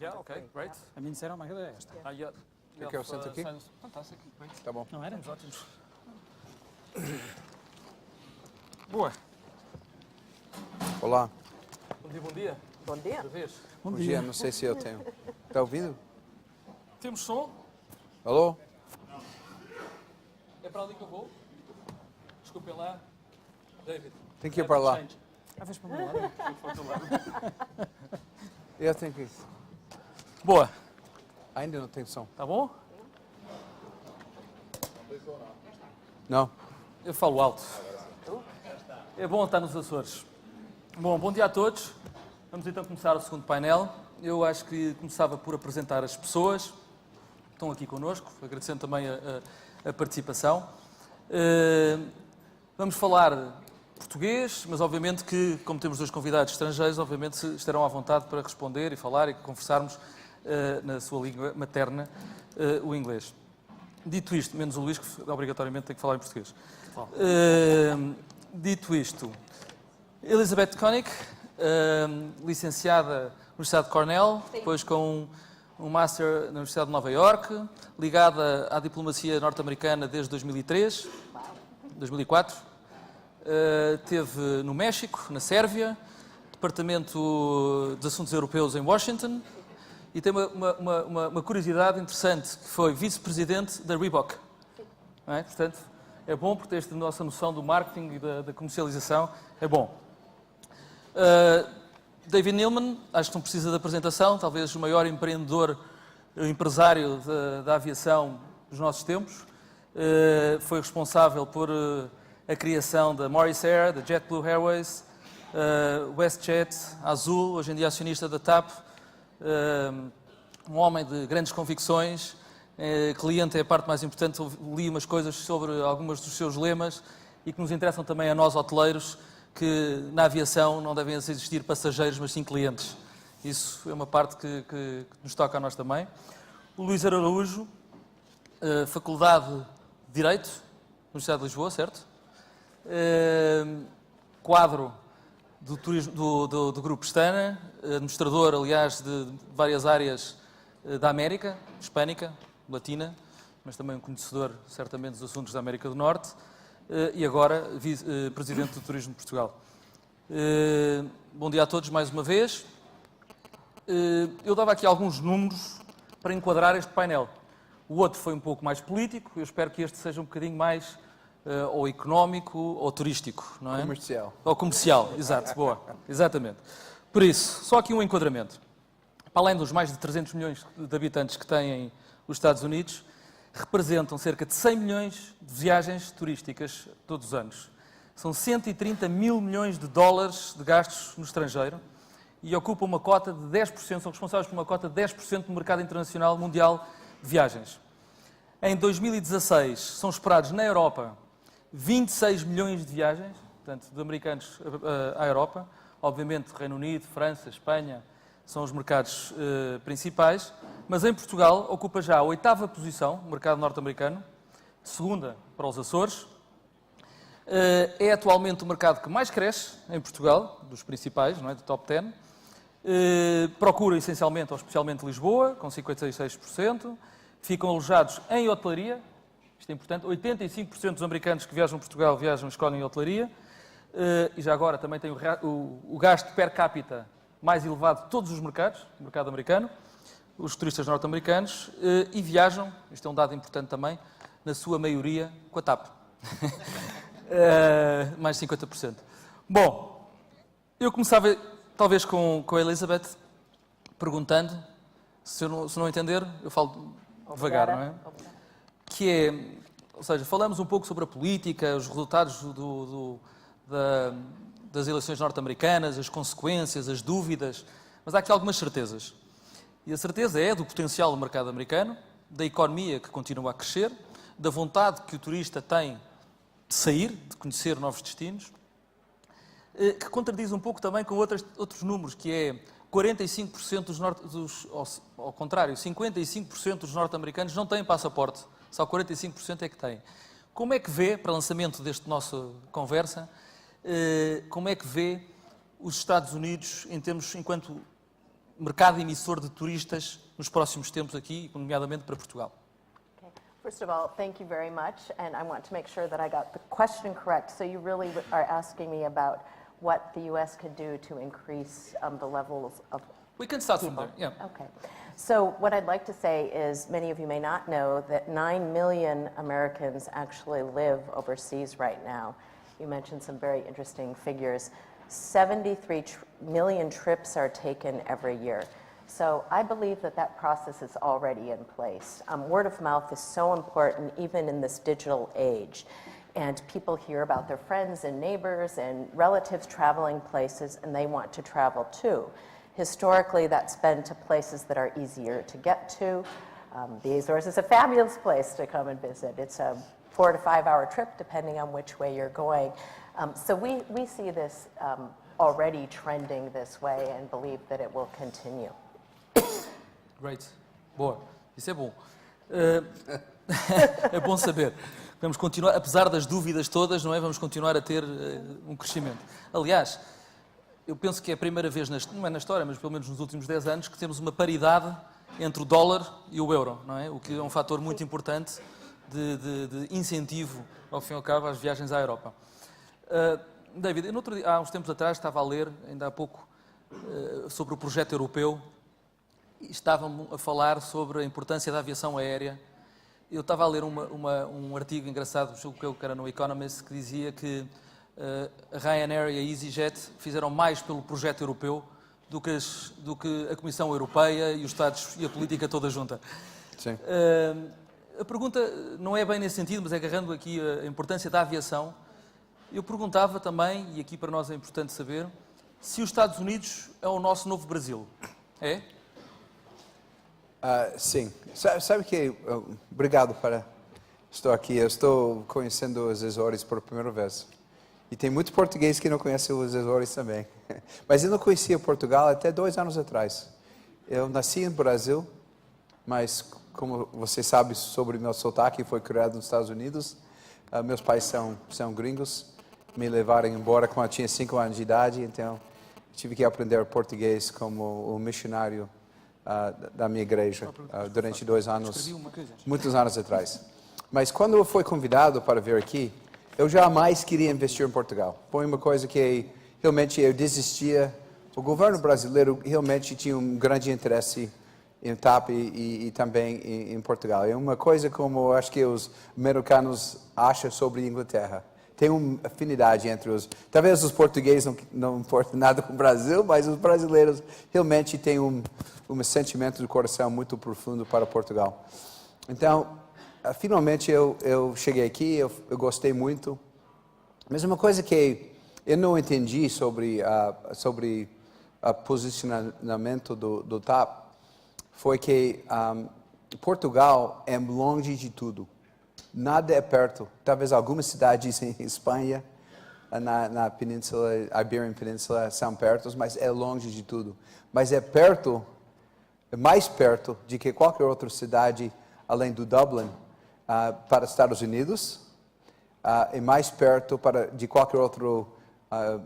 Yeah, okay, great. A mim disseram, mas é esta. Yeah. Quer que eu sente aqui? Fantastic, great. Tá bom. Não era? Ótimos. Boa. Olá. Bom dia, bom dia. Bom dia. Outra vez. Bom Bom dia. dia, não sei se eu tenho. Está ouvindo? Temos som? Alô? É para ali que eu vou? Desculpem lá. David. Tem que ir para lá. Change. Vez para o meu lado. Eu tenho que ir. Boa. Ainda não tem som. Tá bom? Não? Eu falo alto. É bom estar nos Açores. Bom dia a todos. Vamos então começar o segundo painel. Eu acho que começava por apresentar as pessoas que estão aqui connosco, agradecendo também a participação. Vamos falar português, mas obviamente que, como temos dois convidados estrangeiros, obviamente estarão à vontade para responder e falar e conversarmos na sua língua materna, o inglês. Dito isto, menos o Luís, que obrigatoriamente tem que falar em português. Dito isto, Elizabeth Koenig, licenciada na Universidade de Cornell, depois com um Master na Universidade de Nova Iorque, ligada à diplomacia norte-americana desde 2004. Esteve no México, na Sérvia, Departamento de Assuntos Europeus em Washington, e tem uma curiosidade interessante, que foi vice-presidente da Reebok. Não é? Portanto, é bom porque esta nossa noção do marketing e da comercialização é bom. David Neeleman, acho que não precisa de apresentação, talvez o maior empresário da aviação dos nossos tempos. Foi responsável por a criação da Morris Air, da JetBlue Airways, WestJet, Azul, hoje em dia acionista da TAP. Um homem de grandes convicções, cliente é a parte mais importante. Li umas coisas sobre alguns dos seus lemas e que nos interessam também a nós hoteleiros, que na aviação não devem existir passageiros, mas sim clientes. Isso é uma parte que nos toca a nós também. O Luís Araújo, Faculdade de Direito, Universidade de Lisboa, certo? Quadro do, turismo, do Grupo Pestana, administrador, aliás, de várias áreas da América, hispânica, latina, mas também um conhecedor, certamente, dos assuntos da América do Norte, e agora presidente do Turismo de Portugal. Bom dia a todos mais uma vez. Eu dava aqui alguns números para enquadrar este painel. O outro foi um pouco mais político, eu espero que este seja um bocadinho mais ou económico ou turístico, não é? Comercial. Ou comercial, exato, boa, exatamente. Por isso, só aqui um enquadramento. Para além dos mais de 300 milhões de habitantes que têm os Estados Unidos, representam cerca de 100 milhões de viagens turísticas todos os anos. São 130 mil milhões de dólares de gastos no estrangeiro e ocupam uma cota de 10%, são responsáveis por uma cota de 10% no mercado internacional mundial de viagens. Em 2016, são esperados na Europa 26 milhões de viagens, portanto, de americanos à Europa. Obviamente, Reino Unido, França, Espanha são os mercados principais, mas em Portugal ocupa já a 8ª posição, no mercado norte-americano, segunda para os Açores. É atualmente o mercado que mais cresce em Portugal, dos principais, não é, do top 10. Procura essencialmente, ou especialmente Lisboa, com 56%. Ficam alojados em hotelaria, isto é importante, 85% dos americanos que viajam a Portugal viajam e escolhem hotelaria. E já agora também tem o gasto per capita mais elevado de todos os mercados, o mercado americano, os turistas norte-americanos, e viajam, isto é um dado importante também, na sua maioria com a TAP. Mais de 50%. Bom, eu começava talvez com a Elizabeth, perguntando, se não entender, eu falo devagar, não é? Que é, ou seja, falamos um pouco sobre a política, os resultados das eleições norte-americanas, as consequências, as dúvidas, mas há aqui algumas certezas. E a certeza é do potencial do mercado americano, da economia que continua a crescer, da vontade que o turista tem de sair, de conhecer novos destinos, que contradiz um pouco também com outros números, que é 45% ao contrário, 55% dos norte-americanos não têm passaporte, só 45% é que têm. Como é que vê, para lançamento deste nosso conversa, como é que vê os Estados Unidos em termos, enquanto mercado emissor de turistas nos próximos tempos aqui, nomeadamente para Portugal. Okay. First of all, thank you very much, and I want to make sure that I got the question correct. So you really are asking me about what the U.S. could do to increase the levels of We can start from there. Yeah. Okay. So what I'd like to say is many of you may not know that 9 million Americans actually live overseas right now. You mentioned some very interesting figures. 73 million trips are taken every year. So I believe that that process is already in place. Word of mouth is so important even in this digital age. And people hear about their friends and neighbors and relatives traveling places, and they want to travel too. Historically, that's been to places that are easier to get to. The Azores is a fabulous place to come and visit. It's a 4 to 5 hour trip, depending on which way you're going. So we see this already trending this way and believe that it will continue. Great. Boa. Isso é bom. É bom saber. Vamos continuar, apesar das dúvidas todas, não é? Vamos continuar a ter um crescimento. Aliás, eu penso que é a primeira vez, não é na história, mas pelo menos nos últimos 10 anos, que temos uma paridade entre o dólar e o euro, não é? O que é um fator muito importante de incentivo, ao fim e ao cabo, às viagens à Europa. David, há uns tempos atrás estava a ler, ainda há pouco, sobre o projeto europeu, e estavam a falar sobre a importância da aviação aérea. Eu estava a ler um artigo engraçado, julgo que era no Economist, que dizia que a Ryanair e a EasyJet fizeram mais pelo projeto europeu do que a Comissão Europeia e os Estados e a política toda junta. Sim. A pergunta não é bem nesse sentido, mas é agarrando aqui a importância da aviação. Eu perguntava também, e aqui para nós é importante saber, se os Estados Unidos é o nosso novo Brasil. É? Sim. Sabe que... obrigado para... Estou aqui. Eu estou conhecendo os Azores por primeira vez. E tem muito português que não conhece os Azores também. Mas eu não conhecia Portugal até 2 anos atrás. Eu nasci no Brasil, mas como você sabe sobre meu sotaque, foi criado nos Estados Unidos. Meus pais são gringos. Me levaram embora quando eu tinha 5 anos de idade, então tive que aprender português como um missionário da minha igreja durante 2 anos, muitos anos atrás. Mas quando eu fui convidado para vir aqui, eu jamais queria investir em Portugal. Foi uma coisa que realmente eu desistia. O governo brasileiro realmente tinha um grande interesse em TAP e também em Portugal. É uma coisa como acho que os americanos acham sobre a Inglaterra. Tem uma afinidade entre os... Talvez os portugueses não importam nada com o Brasil, mas os brasileiros realmente têm um sentimento de coração muito profundo para Portugal. Então, finalmente eu cheguei aqui, eu gostei muito. Mas uma coisa que eu não entendi sobre o posicionamento do TAP foi que Portugal é longe de tudo. Nada é perto. Talvez algumas cidades em Espanha, na Península, Iberian Península, são perto, mas é longe de tudo. Mas é perto, é mais perto de que qualquer outra cidade além do Dublin para os Estados Unidos, é mais perto de qualquer outra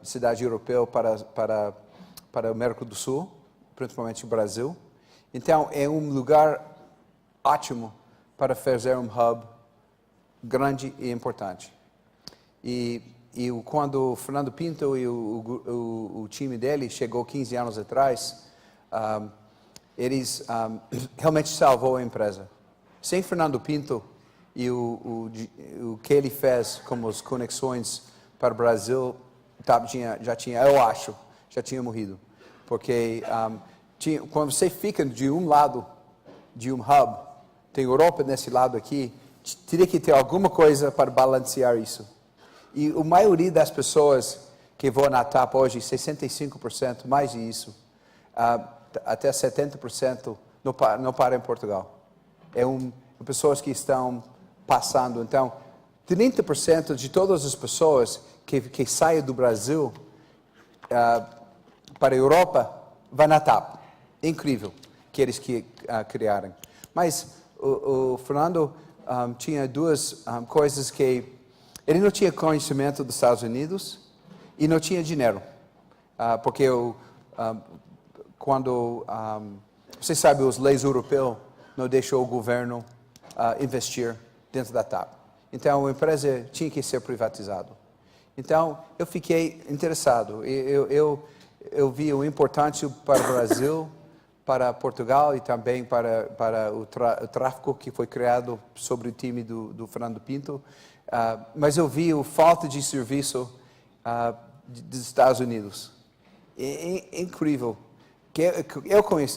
cidade europeia para a América do Sul, principalmente o Brasil. Então, é um lugar ótimo para fazer um hub grande e importante. E quando o Fernando Pinto e o time dele chegou 15 anos atrás, eles realmente salvou a empresa. Sem Fernando Pinto e o que ele fez como as conexões para o Brasil, já tinha morrido. Porque quando você fica de um lado de um hub, tem Europa nesse lado aqui, teria que ter alguma coisa para balancear isso. E a maioria das pessoas que vão na TAP hoje, 65%, mais disso, até 70% não param em Portugal. Pessoas que estão passando. Então, 30% de todas as pessoas que saem do Brasil para a Europa vai na TAP. É incrível que eles criaram. Mas o Fernando tinha 2 coisas que ele não tinha conhecimento dos Estados Unidos e não tinha dinheiro, porque quando, você sabe, as leis europeias não deixam o governo investir dentro da TAP. Então, a empresa tinha que ser privatizada. Então, eu fiquei interessado. Eu vi o importante para o Brasil, para Portugal e também para o tráfico que foi criado sobre o time do Fernando Pinto. Mas eu vi a falta de serviço dos Estados Unidos. É incrível.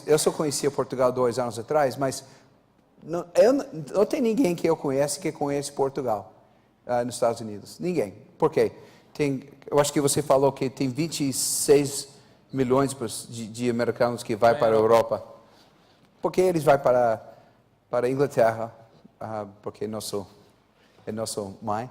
Eu só conhecia Portugal 2 anos atrás, mas não tem ninguém que eu conheço que conhece Portugal nos Estados Unidos. Ninguém. Por quê? Eu acho que você falou que tem 26 milhões de americanos que vão para a Europa. Porque eles vão para a Inglaterra, porque é nossa mãe.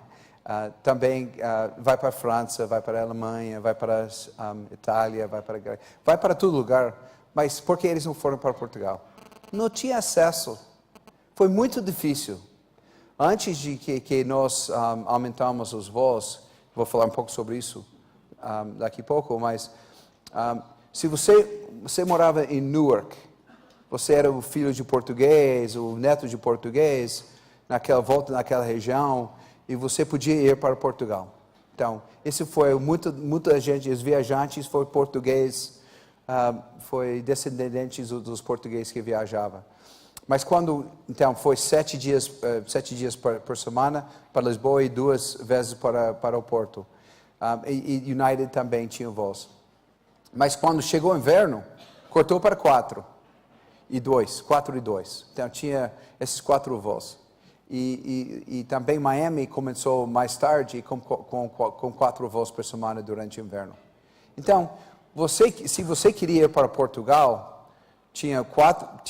Também vai para a França, vai para a Alemanha, vai para a Itália, vai para todo lugar. Mas por que eles não foram para Portugal? Não tinha acesso. Foi muito difícil. Antes de que nós aumentamos os voos, vou falar um pouco sobre isso daqui a pouco, mas se você morava em Newark, você era o filho de português, o neto de português, naquela região, e você podia ir para Portugal. Então, esse foi muita gente, os viajantes foram portugueses, foi descendentes dos portugueses que viajavam. Mas então, foi 7 dias por semana para Lisboa e 2 vezes para o Porto. E United também tinha voos. Mas quando chegou o inverno, cortou para 4 e 2. Então tinha esses 4 voos. E também Miami começou mais tarde com 4 voos por semana durante o inverno. Então, se você queria ir para Portugal, tinha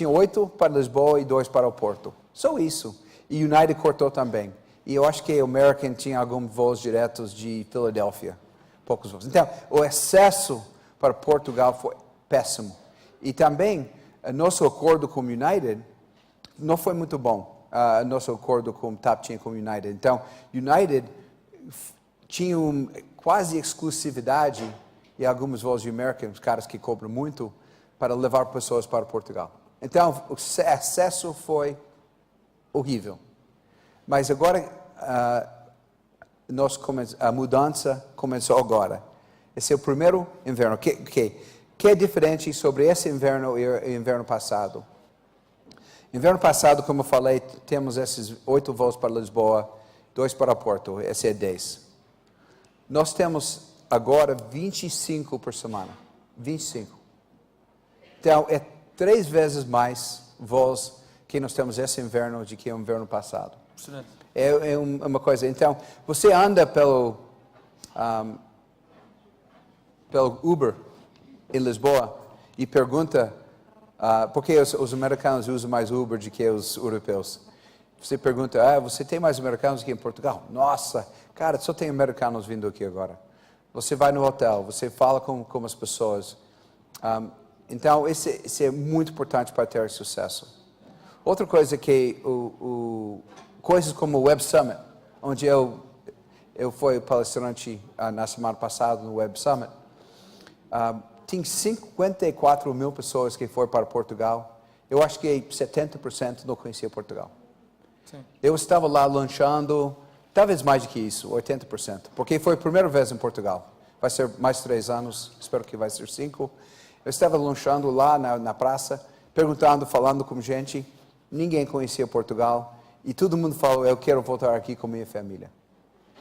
8 para Lisboa e 2 para o Porto. Só isso. E United cortou também. E eu acho que o American tinha alguns voos diretos de Filadélfia. Poucos voos. Então, o acesso para Portugal foi péssimo. E também, nosso acordo com o United não foi muito bom. Nosso acordo com o TAP tinha com o United. Então, United tinha quase exclusividade e alguns voos de American, os caras que cobram muito, para levar pessoas para Portugal. Então, o acesso foi horrível. Mas agora, a mudança começou agora. Esse é o primeiro inverno. Que é diferente sobre esse inverno e o inverno passado? Inverno passado, como eu falei, temos esses 8 voos para Lisboa, 2 para Porto. Esse é 10. Nós temos agora 25 por semana. 25. Então, é 3 vezes mais voos que nós temos esse inverno do que o inverno passado. Impressionante. É uma coisa. Então, você anda pelo Uber em Lisboa e pergunta por que os americanos usam mais Uber do que os europeus. Você pergunta, você tem mais americanos aqui em Portugal? Nossa, cara, só tem americanos vindo aqui agora. Você vai no hotel, você fala com as pessoas. Então, esse é muito importante para ter sucesso. Outra coisa que coisas como o Web Summit, onde eu fui palestrante na semana passada no Web Summit, tem 54 mil pessoas que foram para Portugal. Eu acho que 70% não conhecia Portugal. Sim. Eu estava lá lanchando, talvez mais do que isso, 80%, porque foi a primeira vez em Portugal. Vai ser mais 3 anos, espero que vai ser 5. Eu estava lanchando lá na praça, perguntando, falando com gente. Ninguém conhecia Portugal. E todo mundo falou, eu quero voltar aqui com minha família.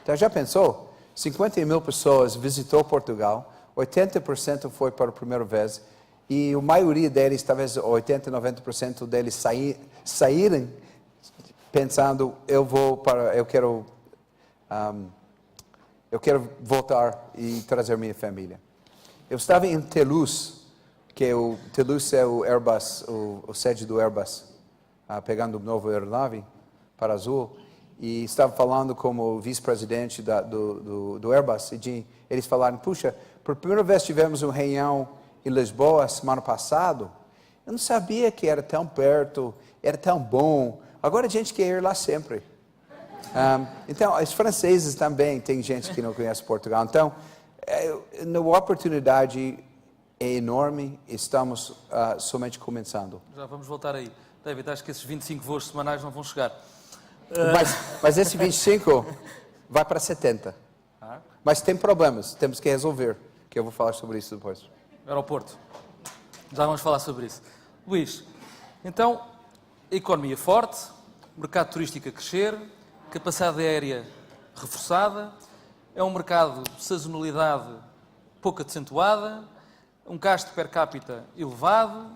Então, já pensou? 50 mil pessoas visitou Portugal, 80% foi para a primeira vez. E a maioria deles, talvez 80, 90% deles saíram pensando, eu quero voltar e trazer minha família. Eu estava em Toulouse, Toulouse é o Airbus, o sede do Airbus, pegando o novo aeronave para Azul, e estava falando como vice-presidente do Airbus, e eles falaram, puxa, por primeira vez tivemos uma reunião em Lisboa semana passada, eu não sabia que era tão perto, era tão bom, agora a gente quer ir lá sempre. Então, os franceses também, tem gente que não conhece Portugal, então, na oportunidade, é enorme, estamos somente começando. Já vamos voltar aí. David, acho que esses 25 voos semanais não vão chegar. Mas esse 25 vai para 70. Ah. Mas tem problemas, temos que resolver, que eu vou falar sobre isso depois. Aeroporto. Já vamos falar sobre isso. Luís, então, economia forte, mercado turístico a crescer, capacidade aérea reforçada, é um mercado de sazonalidade pouco acentuada, um gasto per capita elevado.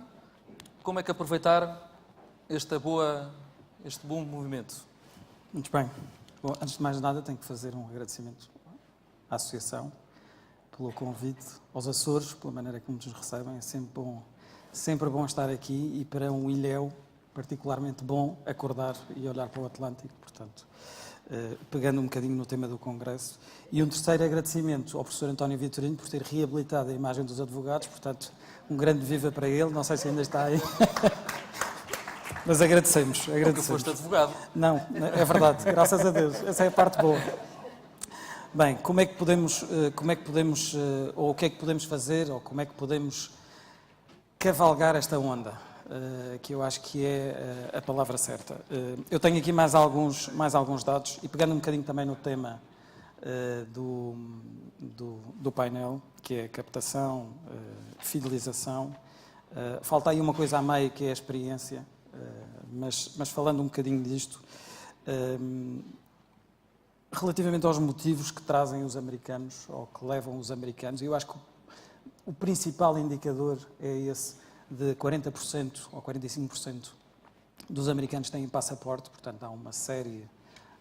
Como é que aproveitar este bom movimento? Muito bem. Bom, antes de mais nada, tenho que fazer um agradecimento à Associação pelo convite, aos Açores, pela maneira como nos recebem. É sempre bom estar aqui e para um ilhéu particularmente bom acordar e olhar para o Atlântico, portanto, pegando um bocadinho no tema do Congresso. E um terceiro agradecimento ao professor António Vitorino por ter reabilitado a imagem dos advogados, portanto, um grande viva para ele, não sei se ainda está aí. Mas agradecemos. Porque foste advogado. Não, é verdade, graças a Deus, essa é a parte boa. Bem, como é que podemos, ou o que é que podemos fazer, ou como é que podemos cavalgar esta onda, que eu acho que é a palavra certa. Eu tenho aqui mais alguns dados, e pegando um bocadinho também no tema do painel, que é captação, fidelização. Falta aí uma coisa a meio, que é a experiência, mas falando um bocadinho disto, relativamente aos motivos que trazem os americanos, ou que levam os americanos, eu acho que o principal indicador é esse, de 40% ou 45% dos americanos têm passaporte, portanto há uma série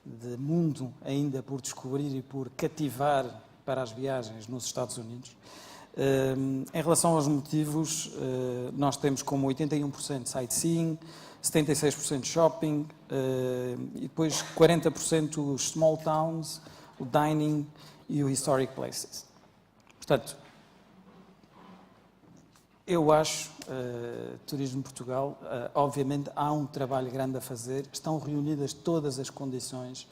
de mundo ainda por descobrir e por cativar para as viagens nos Estados Unidos. Em relação aos motivos, nós temos como 81% sightseeing, 76% shopping, e depois 40% os small towns, o dining e o historic places. Portanto, eu acho, Turismo Portugal, obviamente há um trabalho grande a fazer, estão reunidas todas as condições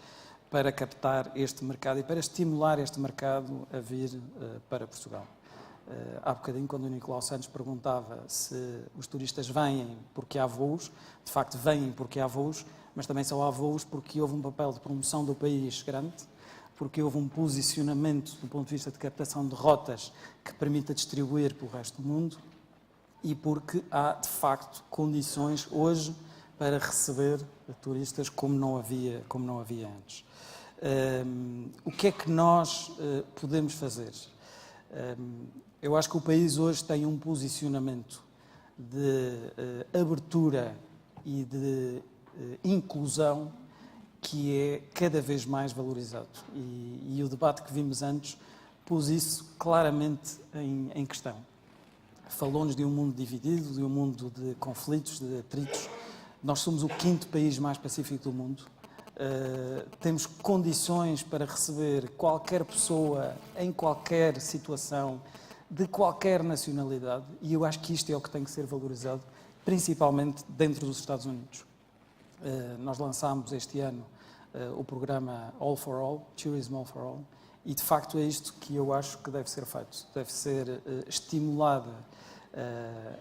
para captar este mercado e para estimular este mercado a vir para Portugal. Há bocadinho, quando o Nicolau Santos perguntava se os turistas vêm porque há voos, de facto vêm porque há voos, mas também só há voos porque houve um papel de promoção do país grande, porque houve um posicionamento do ponto de vista de captação de rotas que permita distribuir para o resto do mundo e porque há, de facto, condições hoje para receber turistas como não havia antes. O que é que nós podemos fazer? Eu acho que o país hoje tem um posicionamento de abertura e de inclusão que é cada vez mais valorizado. E o debate que vimos antes pôs isso claramente em questão. Falou-nos de um mundo dividido, de um mundo de conflitos, de atritos. Nós somos o 5º país mais pacífico do mundo. Temos condições para receber qualquer pessoa, em qualquer situação, de qualquer nacionalidade, e eu acho que isto é o que tem que ser valorizado, principalmente dentro dos Estados Unidos. Nós lançámos este ano o programa All for All, Tourism All for All, e de facto é isto que eu acho que deve ser feito. Deve ser estimulada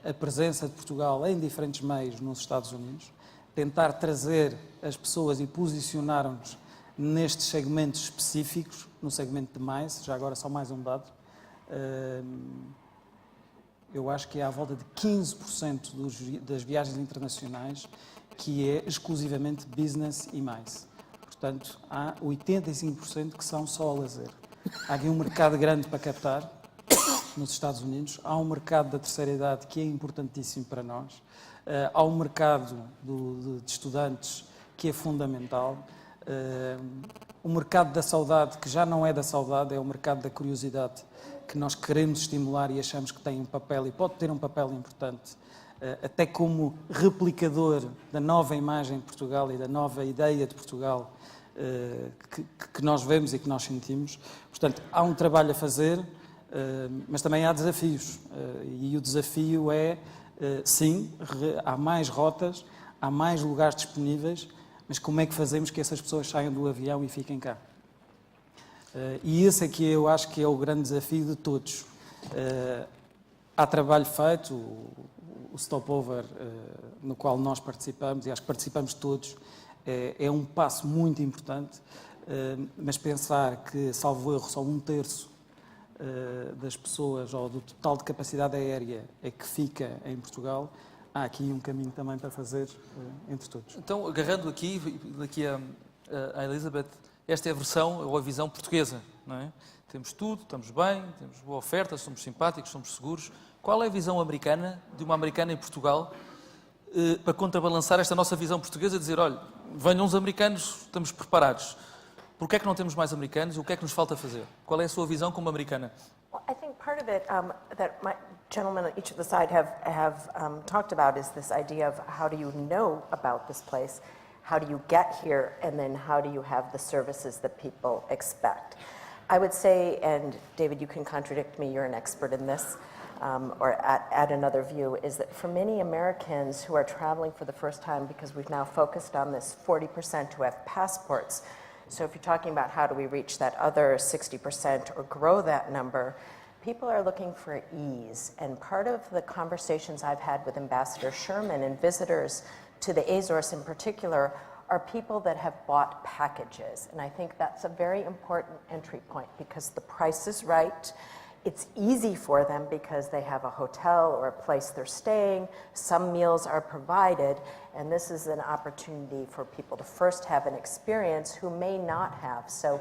a presença de Portugal em diferentes meios nos Estados Unidos, tentar trazer as pessoas e posicionar-nos nestes segmentos específicos, no segmento de MICE, já agora só mais um dado. Eu acho que é à volta de 15% das viagens internacionais que é exclusivamente business e MICE. Portanto, há 85% que são só a lazer. Há aqui um mercado grande para captar nos Estados Unidos, há um mercado da terceira idade que é importantíssimo para nós, há um mercado de estudantes que é fundamental, o mercado da saudade, que já não é da saudade, é o mercado da curiosidade, que nós queremos estimular e achamos que tem um papel, e pode ter um papel importante, até como replicador da nova imagem de Portugal e da nova ideia de Portugal que nós vemos e que nós sentimos. Portanto, há um trabalho a fazer, mas também há desafios. E o desafio é, sim, há mais rotas, há mais lugares disponíveis, mas como é que fazemos que essas pessoas saiam do avião e fiquem cá? E esse aqui eu acho que é o grande desafio de todos. Há trabalho feito, o stopover no qual nós participamos, e acho que participamos todos, é um passo muito importante, mas pensar que, salvo erro, só 1/3 das pessoas, ou do total de capacidade aérea, é que fica em Portugal, há aqui um caminho também para fazer entre todos. Então, agarrando aqui a Elizabeth, esta é a versão ou a visão portuguesa, não é? Temos tudo, estamos bem, temos boa oferta, somos simpáticos, somos seguros. Qual é a visão americana, de uma americana em Portugal, para contrabalançar esta nossa visão portuguesa, dizer, olha, venham os americanos, estamos preparados. Porquê é que não temos mais americanos e o que é que nos falta fazer? Qual é a sua visão como americana? Well, I think part of it that my gentlemen on each of the side have talked about is this idea of how do you know about this place, how do you get here, and then how do you have the services that people expect. I would say, and David, you can contradict me, you're an expert in this, or add another view, is that for many Americans who are traveling for the first time, because we've now focused on this 40% who have passports, so if you're talking about how do we reach that other 60% or grow that number, people are looking for ease. And part of the conversations I've had with Ambassador Sherman and visitors to the Azores in particular are people that have bought packages. And I think that's a very important entry point because the price is right. It's easy for them because they have a hotel or a place they're staying. Some meals are provided. And this is an opportunity for people to first have an experience who may not have. So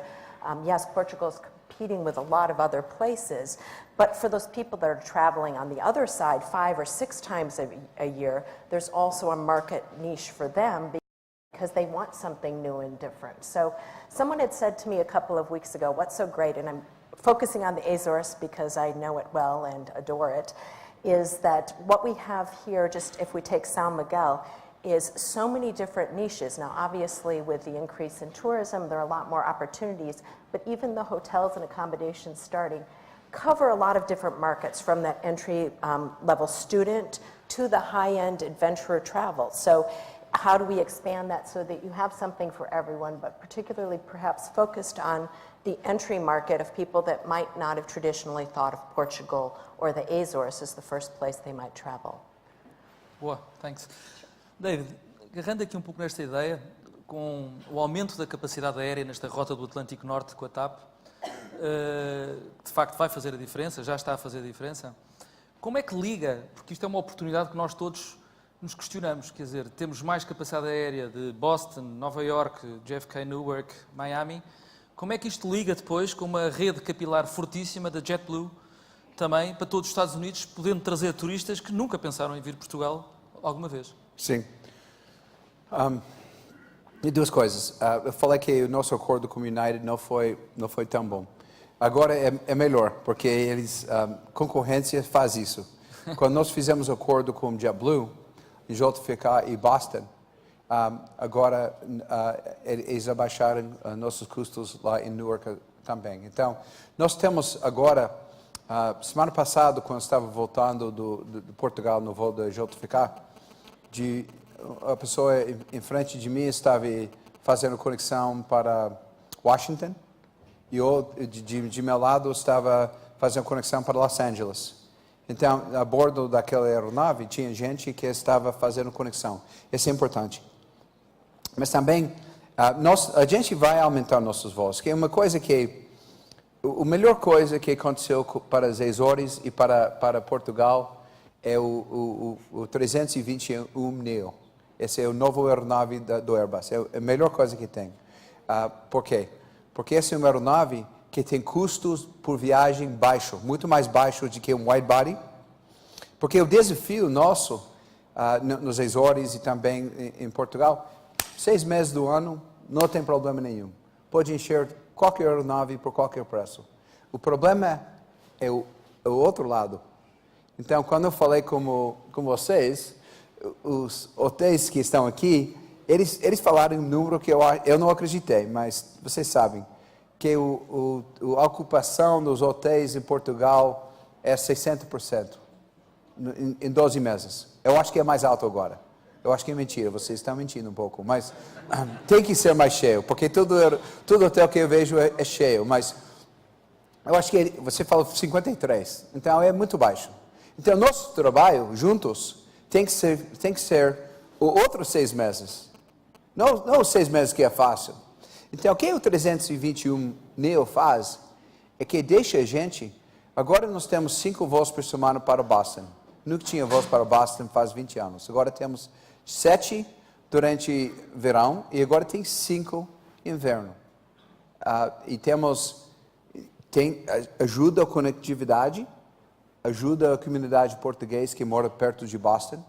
yes, Portugal is competing with a lot of other places. But for those people that are traveling on the other side 5 or 6 times a year, there's also a market niche for them because they want something new and different. So someone had said to me a couple of weeks ago, what's so great, and I'm focusing on the Azores because I know it well and adore it, is that what we have here, just if we take São Miguel, is so many different niches. Now, obviously, with the increase in tourism, there are a lot more opportunities, but even the hotels and accommodations starting cover a lot of different markets, from that entry level student to the high-end adventurer travel. So how do we expand that so that you have something for everyone, but particularly perhaps focused on the entry market of people that might not have traditionally thought of Portugal or the Azores as the first place they might travel? Boa, thanks. David, agarrando aqui um pouco nesta ideia, com o aumento da capacidade aérea nesta rota do Atlântico Norte com a TAP, de facto vai fazer a diferença, já está a fazer a diferença. Como é que liga, porque isto é uma oportunidade que nós todos nos questionamos, quer dizer, temos mais capacidade aérea de Boston, Nova York, JFK, Newark, Miami, como é que isto liga depois com uma rede capilar fortíssima da JetBlue, também para todos os Estados Unidos, podendo trazer turistas que nunca pensaram em vir a Portugal alguma vez? Sim. E duas coisas. Eu falei que o nosso acordo com o United não foi tão bom. Agora é melhor, porque eles, concorrência faz isso. Quando nós fizemos acordo com o JetBlue, em JFK e Boston, agora eles abaixaram nossos custos lá em Newark também. Então, nós temos agora, semana passada, quando eu estava voltando de Portugal no voo da JFK, a pessoa em frente de mim estava fazendo conexão para Washington e eu, de meu lado, estava fazendo conexão para Los Angeles. Então, a bordo daquela aeronave, tinha gente que estava fazendo conexão. Isso é importante. Mas também, a gente vai aumentar nossos voos, que é uma coisa que... A melhor coisa que aconteceu para as Azores e para Portugal é o 321 Neo. Esse é o novo aeronave do Airbus. É a melhor coisa que tem. Por quê? Porque essa é uma aeronave que tem custos por viagem baixo, muito mais baixo do que um wide body. Porque o desafio nosso, nos Azores e também em Portugal, 6 meses do ano, não tem problema nenhum. Pode encher qualquer aeronave por qualquer preço. O problema é o outro lado. Então, quando eu falei com vocês, os hotéis que estão aqui, eles falaram um número que eu não acreditei, mas vocês sabem que a ocupação dos hotéis em Portugal é 60% em 12 meses. Eu acho que é mais alto agora. Eu acho que é mentira, vocês estão mentindo um pouco, mas tem que ser mais cheio, porque todo hotel que eu vejo é cheio, mas eu acho que você falou 53, então é muito baixo. Então, nosso trabalho juntos tem que ser outros 6 meses. Não os 6 meses que é fácil. Então, o que o 321 Neo faz é que deixa a gente... Agora nós temos 5 voos por semana para Boston. Nunca tinha voos para Boston faz 20 anos. Agora temos 7 durante verão e agora tem 5 inverno. E ajuda a conectividade, ajuda a comunidade portuguesa que mora perto de Boston.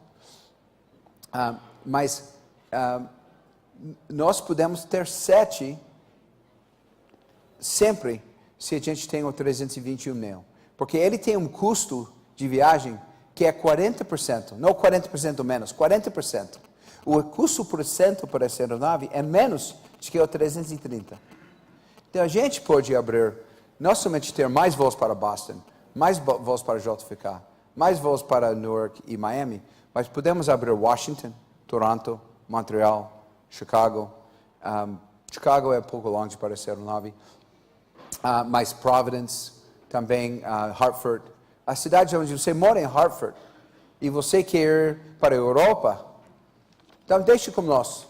Mas nós podemos ter 7 sempre se a gente tem o 321 Neo. Porque ele tem um custo de viagem que é 40%, não 40% menos, 40%. O custo por cento para essa aeronave é menos do que o 330. Então a gente pode abrir, não somente ter mais voos para Boston, mais voos para JFK, mais voos para Newark e Miami, mas podemos abrir Washington, Toronto, Montreal, Chicago. Chicago é um pouco longe para essa aeronave. Mais Providence, também Hartford. A cidade onde você mora em Hartford e você quer ir para a Europa, então deixe com nós.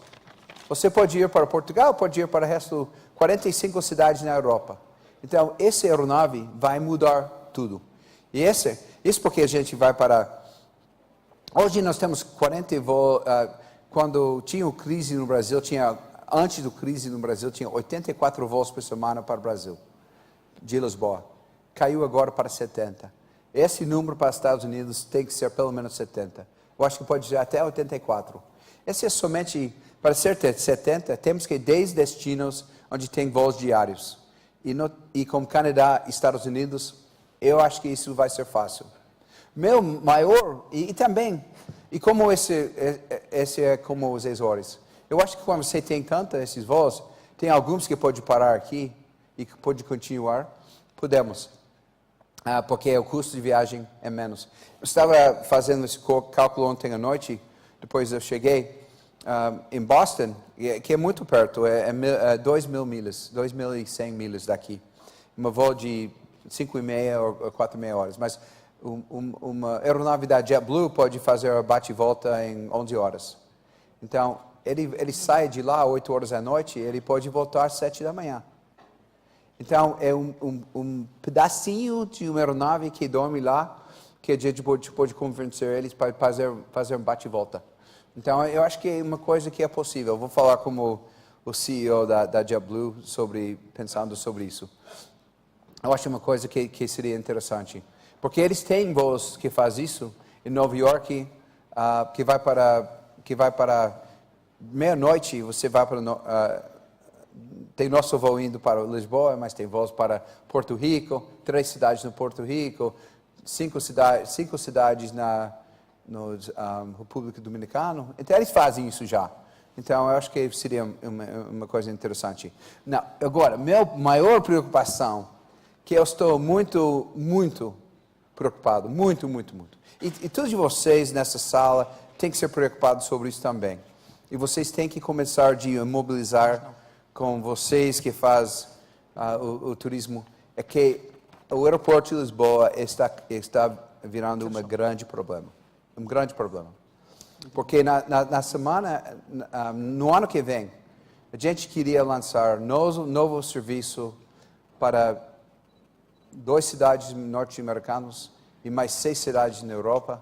Você pode ir para Portugal, pode ir para o resto, 45 cidades na Europa. Então, essa aeronave vai mudar tudo. E isso porque a gente vai para... Hoje nós temos 40 voos. Quando tinha crise no Brasil, antes da crise no Brasil, tinha 84 voos por semana para o Brasil, de Lisboa. Caiu agora para 70. Esse número para os Estados Unidos tem que ser pelo menos 70. Eu acho que pode ir até 84. Esse é somente, para ser 70, temos que ir 10 destinos onde tem voos diários. E com Canadá e Estados Unidos, eu acho que isso vai ser fácil. Meu maior, e também, e como esse é como os Azores. Eu acho que quando você tem esses voos, tem alguns que pode parar aqui e que pode continuar. Podemos. Porque o custo de viagem é menos. Eu estava fazendo esse cálculo ontem à noite, depois eu cheguei em Boston, que é muito perto, é 2.000 milhas, 2.100 milhas daqui. Um voo de 5,5 ou 4,5 horas. Mas uma aeronave da JetBlue pode fazer a bate e volta em 11 horas. Então, ele sai de lá às 8 horas da noite, ele pode voltar às 7 da manhã. Então, é um pedacinho de uma aeronave que dorme lá, que a gente pode convencer eles para fazer um bate e volta. Então, eu acho que é uma coisa que é possível. Eu vou falar como o CEO da JetBlue pensando sobre isso. Eu acho uma coisa que seria interessante. Porque eles têm voos que fazem isso em Nova York, que vai para meia-noite, você vai para... tem nosso voo indo para Lisboa, mas tem voos para Porto Rico, 3 cidades no Porto Rico, 5 cidades na República Dominicana. Então, eles fazem isso já. Então, eu acho que seria uma coisa interessante. Não, agora, minha maior preocupação, que eu estou muito, muito preocupado, muito, muito, muito. E todos vocês nessa sala têm que ser preocupados sobre isso também. E vocês têm que começar a mobilizar com vocês que fazem o turismo, é que o aeroporto de Lisboa está virando um grande problema. Um grande problema. Porque na semana, no ano que vem, a gente queria lançar novo serviço para 2 cidades norte-americanas e mais 6 cidades na Europa.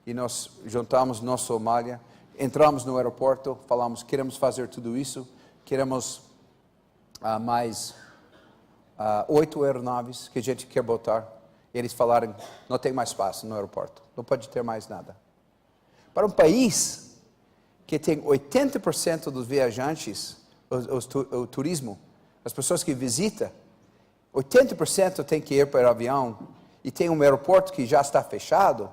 E nós juntamos nossa Somália, entramos no aeroporto, falamos, queremos fazer tudo isso, queremos mais 8 aeronaves que a gente quer botar. E eles falaram, não tem mais espaço no aeroporto, não pode ter mais nada. Para um país que tem 80% dos viajantes, o turismo, as pessoas que visitam, 80% tem que ir para o avião e tem um aeroporto que já está fechado,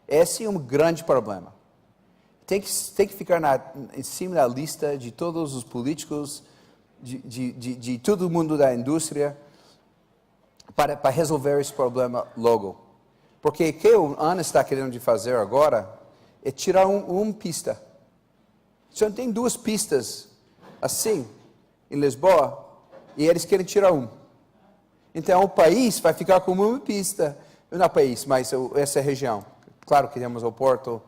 esse é um grande problema. Tem que ficar em cima da lista de todos os políticos, de todo mundo da indústria, para resolver esse problema logo. Porque o que o ANA está querendo fazer agora é tirar uma pista. Só tem 2 pistas assim, em Lisboa, e eles querem tirar uma. Então o país vai ficar com uma pista não país, mas essa região. Claro que temos o Porto,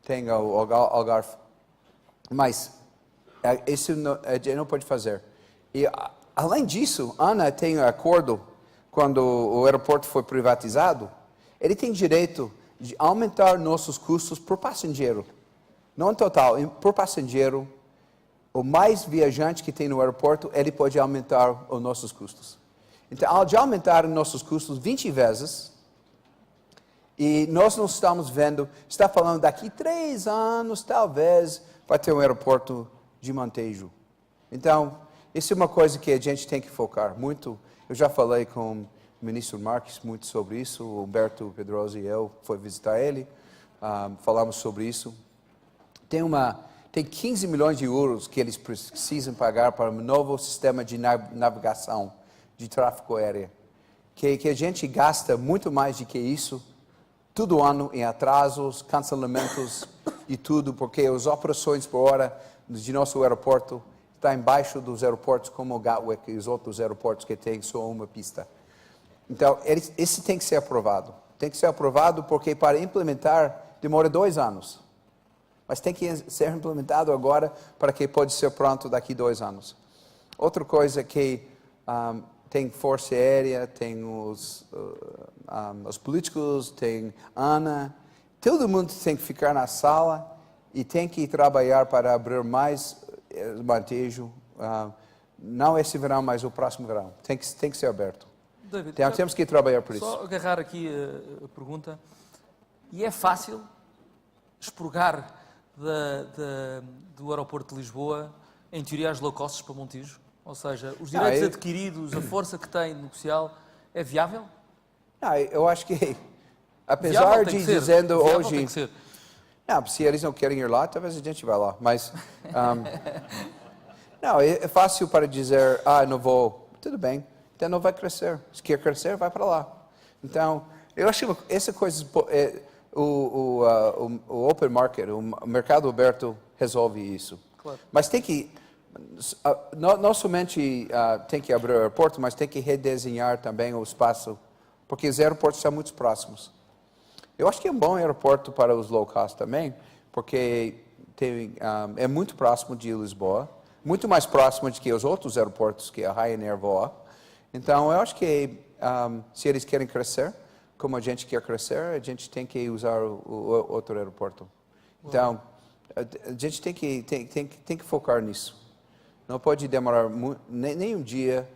tem o Algarve, mas isso a gente não pode fazer. E, além disso, Ana tem um acordo, quando o aeroporto foi privatizado, ele tem direito de aumentar nossos custos por passageiro. Não total, por passageiro, o mais viajante que tem no aeroporto, ele pode aumentar os nossos custos. Então, ao de aumentar os nossos custos 20 vezes, e nós não estamos vendo, está falando daqui 3 anos, talvez, vai ter um aeroporto de Montejo. Então, isso é uma coisa que a gente tem que focar muito. Eu já falei com o ministro Marques muito sobre isso, o Humberto Pedroso e eu fui visitar ele, falamos sobre isso. Tem 15 milhões de euros que eles precisam pagar para um novo sistema de navegação, de tráfego aéreo, que a gente gasta muito mais do que isso, todo ano em atrasos, cancelamentos e tudo, porque as operações por hora de nosso aeroporto estão embaixo dos aeroportos como o Gatwick e os outros aeroportos que têm só uma pista. Então, esse tem que ser aprovado. Tem que ser aprovado porque para implementar demora 2 anos. Mas tem que ser implementado agora para que pode ser pronto daqui 2 anos. Outra coisa que tem Força Aérea, tem os políticos, tem Ana, todo mundo tem que ficar na sala e tem que trabalhar para abrir mais Montejo, não esse verão, mas o próximo verão. Tem que ser aberto. David, Então, temos que trabalhar por isso. Só agarrar aqui a pergunta. E é fácil expurgar do aeroporto de Lisboa, em teoria, as low costs para Montijo? Ou seja, os direitos adquiridos, a força que tem negocial, é viável? Não, eu acho que, apesar Viável de tem que ser. dizendo Viável hoje... tem que ser. Não, se eles não querem ir lá, talvez a gente vá lá. Mas, não, é fácil para dizer, não vou. Tudo bem, então não vai crescer. Se quer crescer, vai para lá. Então, eu acho que essa coisa, o open market, o mercado aberto resolve isso. Claro. Mas tem que, não somente tem que abrir o aeroporto, mas tem que redesenhar também o espaço, porque os aeroportos são muito próximos. Eu acho que é um bom aeroporto para os low cost também, porque é muito próximo de Lisboa, muito mais próximo do que os outros aeroportos que a Ryanair voa. Então, eu acho que se eles querem crescer, como a gente quer crescer, a gente tem que usar o outro aeroporto. Então, a gente tem que focar nisso. Não pode demorar nem um dia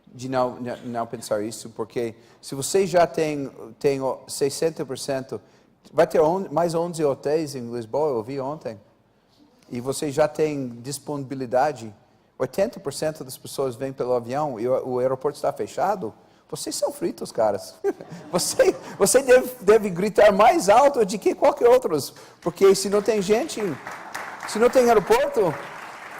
de não pensar isso, porque se você já tem 60%, vai ter mais 11 hotéis em Lisboa, eu vi ontem, e você já tem disponibilidade, 80% das pessoas vêm pelo avião e o aeroporto está fechado, vocês são fritos, caras. Você deve gritar mais alto do que qualquer outro, porque se não tem gente, se não tem aeroporto,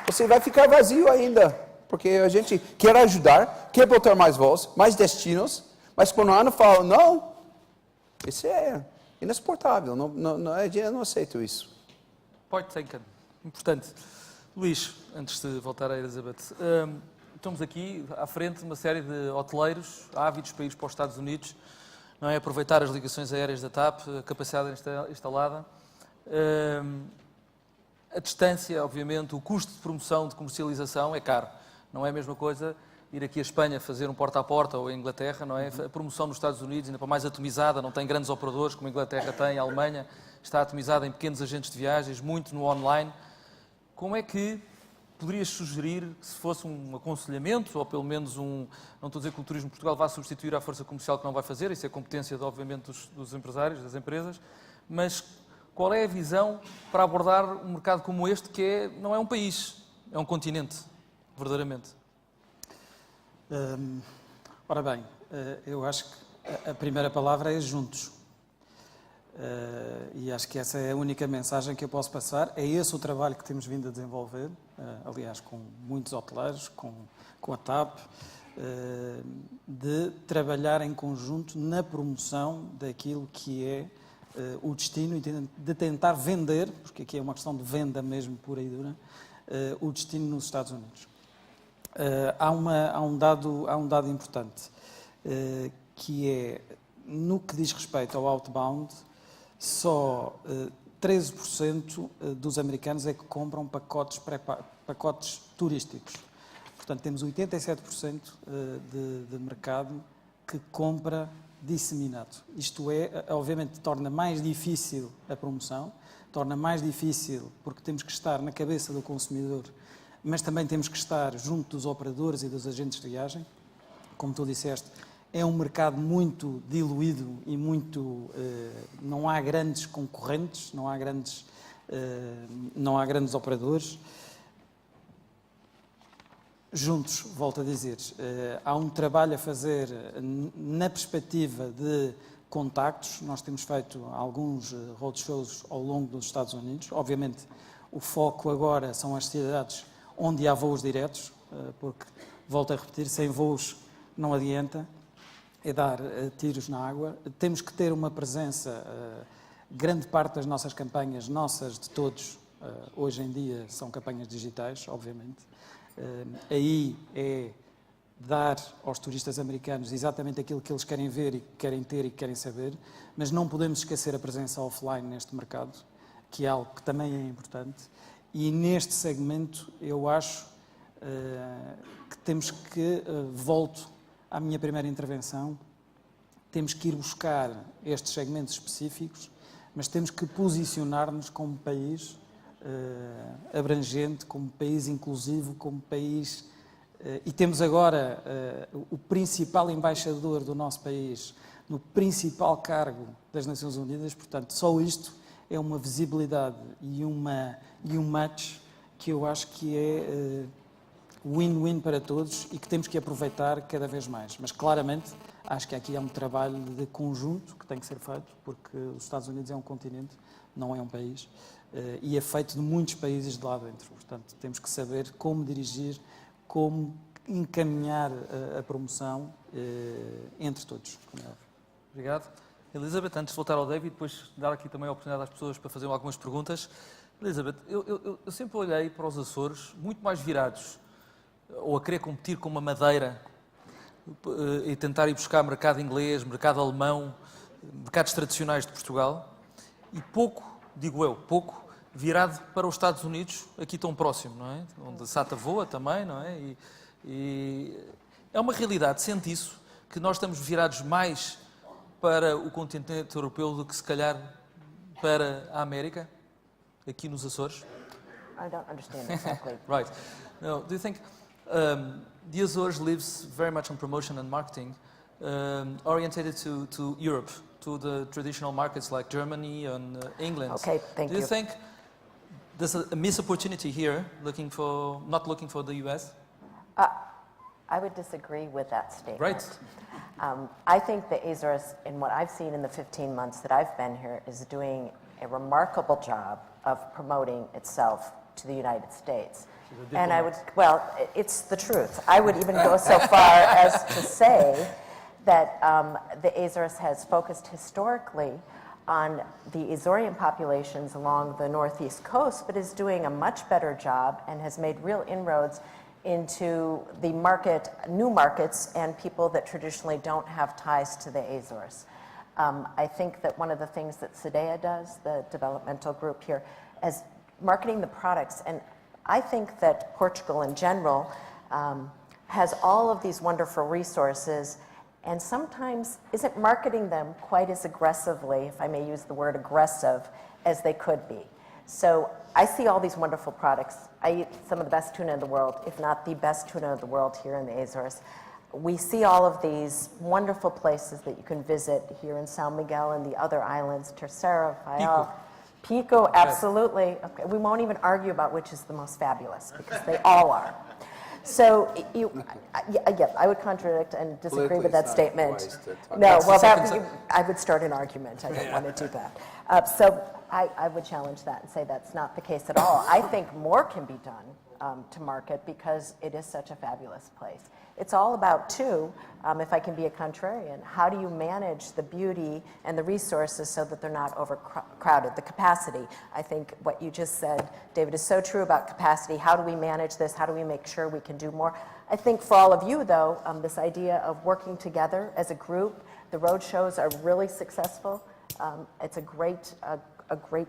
você vai ficar vazio ainda. Porque a gente quer ajudar, quer botar mais voos, mais destinos, mas quando a Ana fala, não, isso é inexportável, eu não aceito isso. Point taken. Importante. Luís, antes de voltar a Elizabeth, estamos aqui à frente de uma série de hoteleiros ávidos para ir para os Estados Unidos, não é? Aproveitar as ligações aéreas da TAP, a capacidade instalada. A distância, obviamente, o custo de promoção, de comercialização é caro. Não é a mesma coisa ir aqui à Espanha fazer um porta-a-porta ou à Inglaterra, não é? A promoção nos Estados Unidos, ainda para mais atomizada, não tem grandes operadores como a Inglaterra tem, a Alemanha está atomizada em pequenos agentes de viagens, muito no online. Como é que poderias sugerir, se fosse um aconselhamento, ou pelo menos não estou a dizer que o Turismo de Portugal vá substituir a força comercial que não vai fazer, isso é competência, obviamente, dos empresários, das empresas, mas qual é a visão para abordar um mercado como este, que não é um país, é um continente? Verdadeiramente. Ora bem, eu acho que a primeira palavra é juntos. E acho que essa é a única mensagem que eu posso passar. É esse o trabalho que temos vindo a desenvolver, aliás, com muitos hoteleiros, com a TAP, de trabalhar em conjunto na promoção daquilo que é o destino e de tentar vender, porque aqui é uma questão de venda mesmo pura e dura, o destino nos Estados Unidos. Há um dado importante, que é, no que diz respeito ao outbound, só 13% dos americanos é que compram pacotes turísticos. Portanto, temos 87% de mercado que compra disseminado. Isto é, obviamente, torna mais difícil a promoção, torna mais difícil porque temos que estar na cabeça do consumidor, mas também temos que estar junto dos operadores e dos agentes de viagem. Como tu disseste, é um mercado muito diluído e muito... não há grandes concorrentes, não há grandes operadores. Juntos, volto a dizer, há um trabalho a fazer na perspectiva de contactos. Nós temos feito alguns roadshows ao longo dos Estados Unidos. Obviamente, o foco agora são as cidades onde há voos diretos, porque, volto a repetir, sem voos não adianta, é dar tiros na água. Temos que ter uma presença, grande parte das nossas campanhas, nossas de todos, hoje em dia são campanhas digitais, obviamente. Aí é dar aos turistas americanos exatamente aquilo que eles querem ver e que querem ter e que querem saber, mas não podemos esquecer a presença offline neste mercado, que é algo que também é importante, e neste segmento eu acho que temos que, volto à minha primeira intervenção, temos que ir buscar estes segmentos específicos, mas temos que posicionar-nos como país abrangente, como país inclusivo, como país... E temos agora o principal embaixador do nosso país no principal cargo das Nações Unidas, portanto, só isto é uma visibilidade e um match que eu acho que é win-win para todos e que temos que aproveitar cada vez mais. Mas, claramente, acho que aqui há um trabalho de conjunto que tem que ser feito, porque os Estados Unidos é um continente, não é um país, e é feito de muitos países de lá dentro. Portanto, temos que saber como dirigir, como encaminhar a promoção entre todos. Obrigado. Elizabeth, antes de voltar ao David, depois dar aqui também a oportunidade às pessoas para fazerem algumas perguntas. Elizabeth, eu sempre olhei para os Açores muito mais virados, ou a querer competir com uma Madeira, e tentar ir buscar mercado inglês, mercado alemão, mercados tradicionais de Portugal, e pouco, digo eu, pouco virado para os Estados Unidos, aqui tão próximo, não é? Onde a SATA voa também, não é? E é uma realidade, sente isso, que nós estamos virados mais para o continente europeu do que se calhar para a América, aqui nos Açores? I don't understand exactly. Right. No, do you think the Azores lives very much on promotion and marketing, orientated to Europe, to the traditional markets like Germany and England? Okay, thank you. Do you think there's a missed opportunity here, not looking for the US? I would disagree with that statement. Right. I think the Azores, in what I've seen in the 15 months that I've been here, is doing a remarkable job of promoting itself to the United States. And I would, well, it's the truth. I would even go so far as to say that the Azores has focused historically on the Azorean populations along the northeast coast, but is doing a much better job and has made real inroads into the market, new markets, and people that traditionally don't have ties to the Azores. I think that one of the things that SEDEA does, the developmental group here, is marketing the products. And I think that Portugal in general has all of these wonderful resources and sometimes isn't marketing them quite as aggressively, if I may use the word aggressive, as they could be. So I see all these wonderful products. I eat some of the best tuna in the world, if not the best tuna in the world here in the Azores. We see all of these wonderful places that you can visit here in São Miguel and the other islands, Terceira, Faial. Pico, absolutely. Okay. We won't even argue about which is the most fabulous, because they all are. So, I would contradict and disagree with that statement. No, well, I would start an argument. I don't want to do that. So I would challenge that and say that's not the case at all. I think more can be done to market because it is such a fabulous place. It's all about, too, if I can be a contrarian, how do you manage the beauty and the resources so that they're not overcrowded? The capacity, I think what you just said, David, is so true about capacity. How do we manage this? How do we make sure we can do more? I think for all of you, though, this idea of working together as a group, the road shows are really successful. It's a great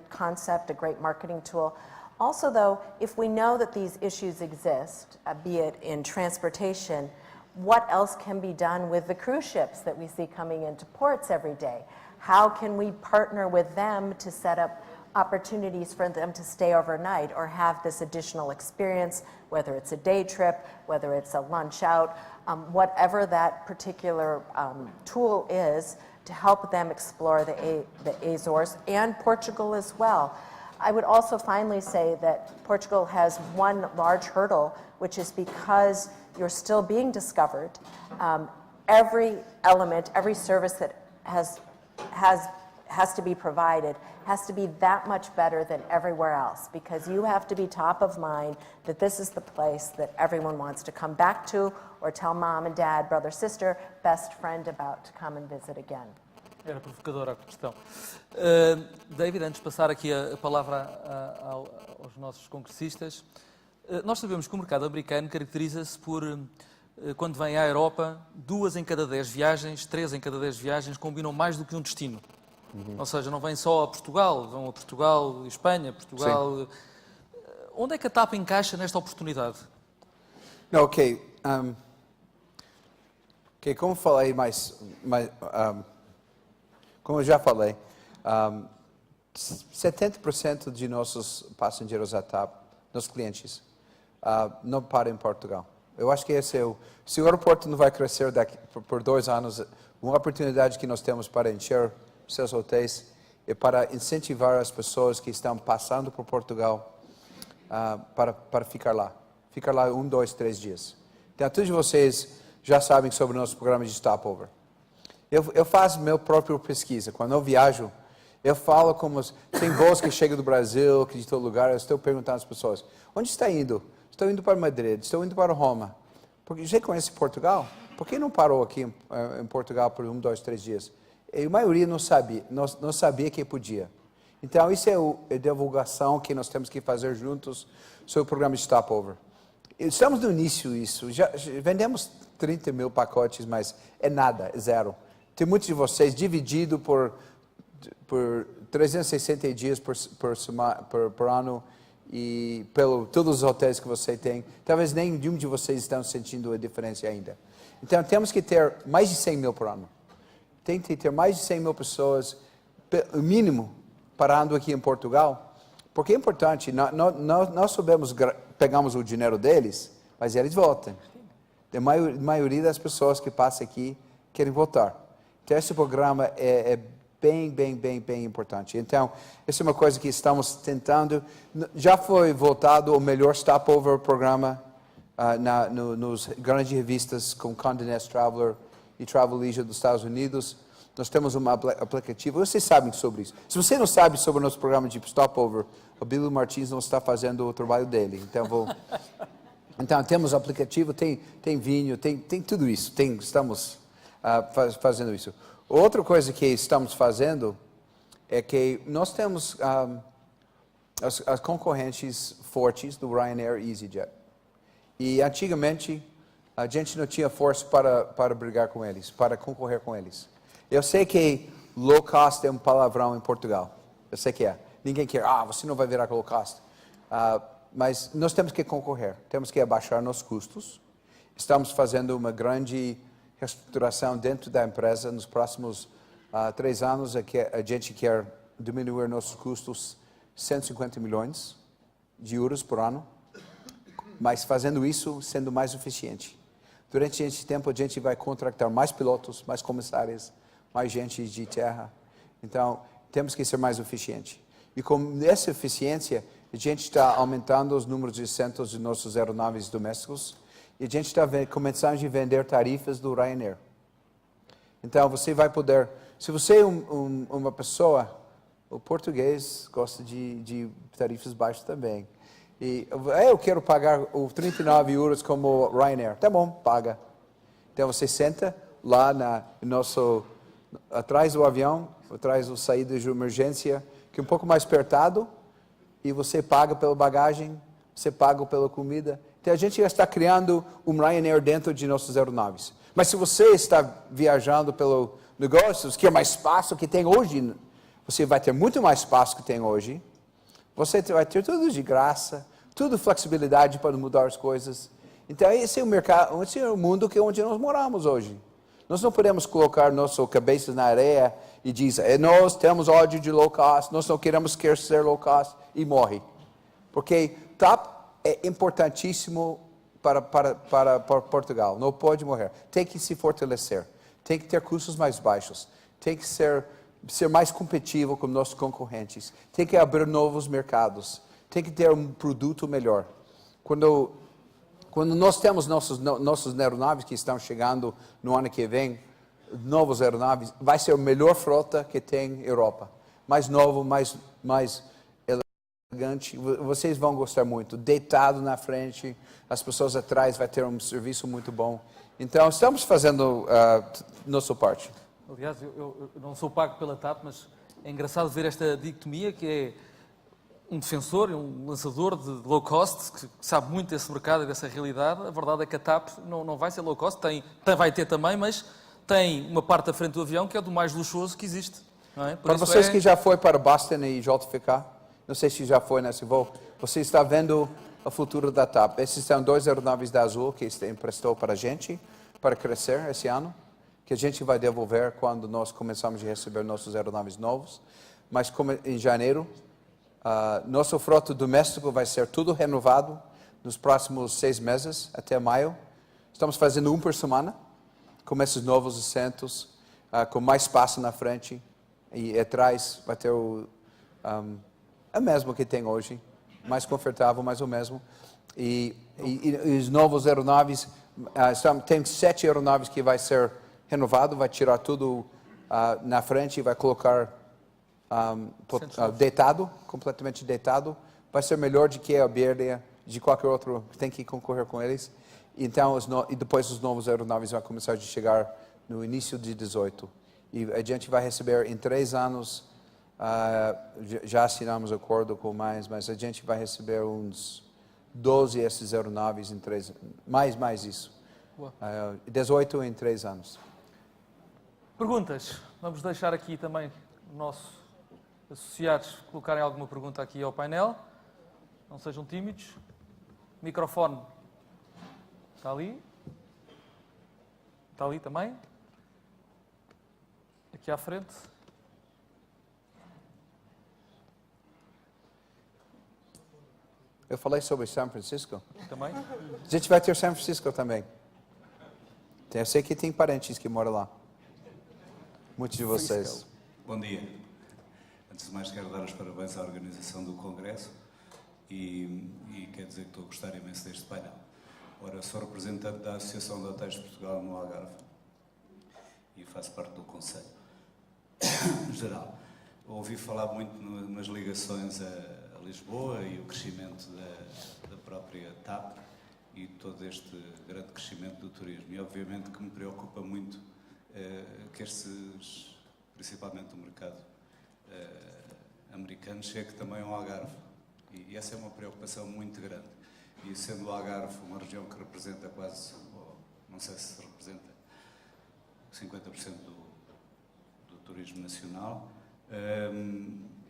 concept, a great marketing tool. Also, though, if we know that these issues exist, be it in transportation, what else can be done with the cruise ships that we see coming into ports every day? How can we partner with them to set up opportunities for them to stay overnight or have this additional experience, whether it's a day trip, whether it's a lunch out, whatever that particular tool is to help them explore the Azores and Portugal as well. I would also finally say that Portugal has one large hurdle, which is because you're still being discovered. Every element, every service that has to be provided has to be that much better than everywhere else, because you have to be top of mind that this is the place that everyone wants to come back to or tell mom and dad, brother, sister, best friend about to come and visit again. Era provocadora a questão. David, antes de passar aqui a palavra aos nossos congressistas, nós sabemos que o mercado americano caracteriza-se por, quando vem à Europa, 2 em cada 10 viagens, 3 em cada 10 viagens combinam mais do que um destino. Ou seja, não vêm só a Portugal, vão a Portugal, Espanha, Portugal. Sim. Onde é que a TAP encaixa nesta oportunidade? Não, ok, como falei como eu já falei, 70% de nossos passageiros da TAP, nossos clientes, não param em Portugal. Eu acho que esse é se o aeroporto não vai crescer por 2 anos, uma oportunidade que nós temos para encher seus hotéis e para incentivar as pessoas que estão passando por Portugal para ficar lá 1, 2, 3 dias. Então, todos vocês já sabem sobre o nosso programa de stopover. Eu faço minha própria pesquisa. Quando eu viajo, eu falo como tem voos que chegam do Brasil, que de todo lugar, eu estou perguntando às pessoas, onde está indo? Estou indo para Madrid, estou indo para Roma. Porque você conhece Portugal? Por que não parou aqui em Portugal por 1, 2, 3 dias? E a maioria não sabia que podia. Então, isso é a divulgação que nós temos que fazer juntos sobre o programa de stopover. Estamos no início disso. Já vendemos 30 mil pacotes, mas é nada, é zero. Tem muitos de vocês dividido por 360 dias por ano e todos os hotéis que você tem. Talvez nenhum de vocês estão sentindo a diferença ainda. Então, temos que ter mais de 100 mil por ano. Tem que ter mais de 100 mil pessoas, o mínimo, parando aqui em Portugal, porque é importante, nós pegamos o dinheiro deles, mas eles voltam. A maioria das pessoas que passam aqui querem voltar. Então, esse programa é bem importante. Então, essa é uma coisa que estamos tentando. Já foi votado o melhor stopover programa nos grandes revistas como Condé Nast Traveler e Travel Leisure dos Estados Unidos. Nós temos um aplicativo, vocês sabem sobre isso. Se você não sabe sobre o nosso programa de stopover, o Billy Martins não está fazendo o trabalho dele. Então temos o aplicativo, tem vinho, tem tudo isso. Estamos fazendo isso. Outra coisa que estamos fazendo é que nós temos as concorrentes fortes do Ryanair e EasyJet. E antigamente a gente não tinha força para brigar com eles, para concorrer com eles. Eu sei que low cost é um palavrão em Portugal. Eu sei que é. Ninguém quer, você não vai virar low cost. Mas nós temos que concorrer. Temos que abaixar nossos custos. Estamos fazendo uma grande reestruturação dentro da empresa. Nos próximos 3 anos, a gente quer diminuir nossos custos 150 milhões de euros por ano. Mas fazendo isso, sendo mais eficiente. Durante esse tempo, a gente vai contratar mais pilotos, mais comissários, mais gente de terra. Então, temos que ser mais eficiente. E com essa eficiência, a gente está aumentando os números de assentos de nossos aeronaves domésticos e a gente está começando a vender tarifas do Ryanair. Então, você vai poder... Se você é uma pessoa... O português gosta de tarifas baixas também. E eu quero pagar os 39 euros como Ryanair. Tá bom, paga. Então, você senta lá atrás do avião, atrás da saída de emergência, que é um pouco mais apertado, e você paga pela bagagem, você paga pela comida. Então a gente já está criando um Ryanair dentro de nossas aeronaves. Mas se você está viajando pelo negócios, que é mais espaço que tem hoje, você vai ter muito mais espaço que tem hoje. Você vai ter tudo de graça, tudo flexibilidade para mudar as coisas. Então esse é o mercado, esse é o mundo que onde nós moramos hoje. Nós não podemos colocar nossa cabeça na areia e dizer, nós temos ódio de low cost, nós não queremos ser low cost e morre. Porque TAP é importantíssimo para Portugal, não pode morrer. Tem que se fortalecer, tem que ter custos mais baixos, tem que ser mais competitivo com nossos concorrentes, tem que abrir novos mercados, tem que ter um produto melhor. Quando nós temos nossas aeronaves que estão chegando no ano que vem, novas aeronaves, vai ser a melhor frota que tem Europa. Mais novo, mais elegante. Vocês vão gostar muito. Deitado na frente, as pessoas atrás vai ter um serviço muito bom. Então, estamos fazendo nossa parte. Aliás, eu não sou pago pela TAP, mas é engraçado ver esta dicotomia que é um defensor, um lançador de low cost, que sabe muito desse mercado e dessa realidade. A verdade é que a TAP não vai ser low cost, vai ter também, mas tem uma parte da frente do avião que é do mais luxuoso que existe. Não é? Para vocês que já foi para Boston e JFK, não sei se já foi nesse voo, você está vendo o futuro da TAP. Esses são 2 aeronaves da Azul que emprestou para a gente, para crescer esse ano, que a gente vai devolver quando nós começamos a receber nossos aeronaves novos. Mas como em janeiro, nosso frota doméstico vai ser tudo renovado nos próximos 6 meses, até maio. Estamos fazendo um por semana, com esses novos assentos, com mais espaço na frente. E atrás vai ter o mesmo que tem hoje, mais confortável, mais o mesmo. E os novos aeronaves, tem 7 aeronaves que vai ser renovado, vai tirar tudo na frente e vai colocar deitado, completamente deitado. Vai ser melhor do que a Iberia, de qualquer outro que tem que concorrer com eles. Então, e depois os novos aeronaves vão começar a chegar no início de 18. E a gente vai receber em 3 anos, já assinamos acordo com mais, mas a gente vai receber uns 12 esses aeronaves em 3 anos, mais isso. 18 em 3 anos. Perguntas. Vamos deixar aqui também nossos associados colocarem alguma pergunta aqui ao painel. Não sejam tímidos. Microfone. Está ali. Está ali também. Aqui à frente. Eu falei sobre São Francisco. Também. A gente vai ter São Francisco também. Eu sei que tem parentes que moram lá. Muitos de vocês. Bom dia. Antes de mais, quero dar os parabéns à organização do Congresso e quero dizer que estou a gostar imenso deste painel. Ora, sou representante da Associação de Hotéis de Portugal no Algarve e faço parte do Conselho Geral. Ouvi falar muito nas ligações a Lisboa e o crescimento da própria TAP e todo este grande crescimento do turismo. E obviamente que me preocupa muito que principalmente o mercado americano, chegue também ao Algarve. E essa é uma preocupação muito grande. E sendo o Algarve uma região que representa quase, não sei se representa 50% do turismo nacional,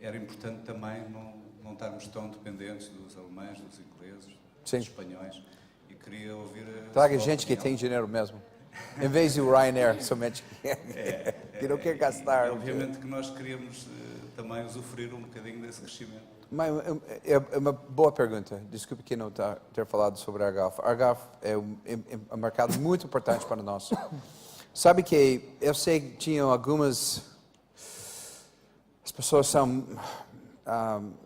era importante também não estarmos tão dependentes dos alemães, dos ingleses, dos espanhóis. E queria ouvir Traga gente que tem dinheiro mesmo. Em vez de o Ryanair, somente. Que não quer gastar. Obviamente que nós queríamos também usufruir um bocadinho desse crescimento. Mas é uma boa pergunta. Desculpe que não ter falado sobre a Algarve. A Algarve é um mercado muito importante para nós. Sabe que eu sei que tinham algumas... As pessoas são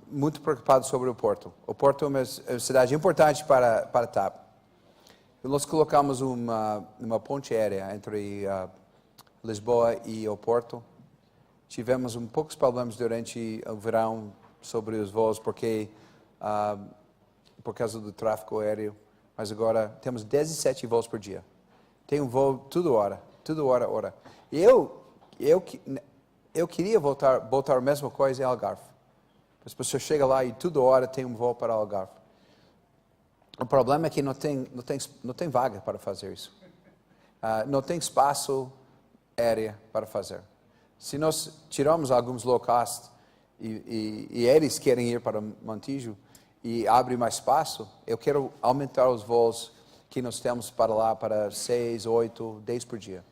muito preocupadas sobre o Porto. O Porto é uma cidade importante para a TAP. Nós colocamos uma ponte aérea entre Lisboa e o Porto. Tivemos poucos problemas durante o verão sobre os voos, por causa do tráfego aéreo. Mas agora temos 17 voos por dia. Tem um voo toda hora. E eu queria voltar a mesma coisa em Algarve. As pessoas chegam lá e toda hora tem um voo para Algarve. O problema é que não tem vaga para fazer isso. Não tem espaço aéreo para fazer. Se nós tirarmos alguns low cost e eles querem ir para Montijo e abre mais espaço, eu quero aumentar os voos que nós temos para lá para 6, 8, 10 por dia.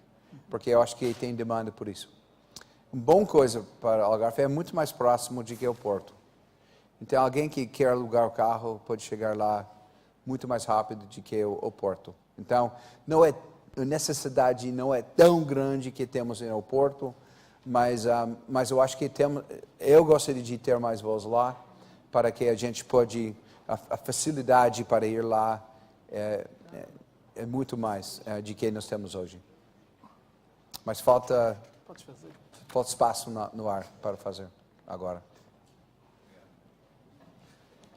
Porque eu acho que tem demanda por isso. Uma boa coisa para Algarve é muito mais próximo de que o Porto. Então, alguém que quer alugar o carro pode chegar lá muito mais rápido do que o Porto. Então, a necessidade não é tão grande que temos no Porto, mas eu acho que eu gostaria de ter mais voos lá, para que a gente pode, a facilidade para ir lá é muito mais de que nós temos hoje. Mas falta espaço no ar para fazer agora.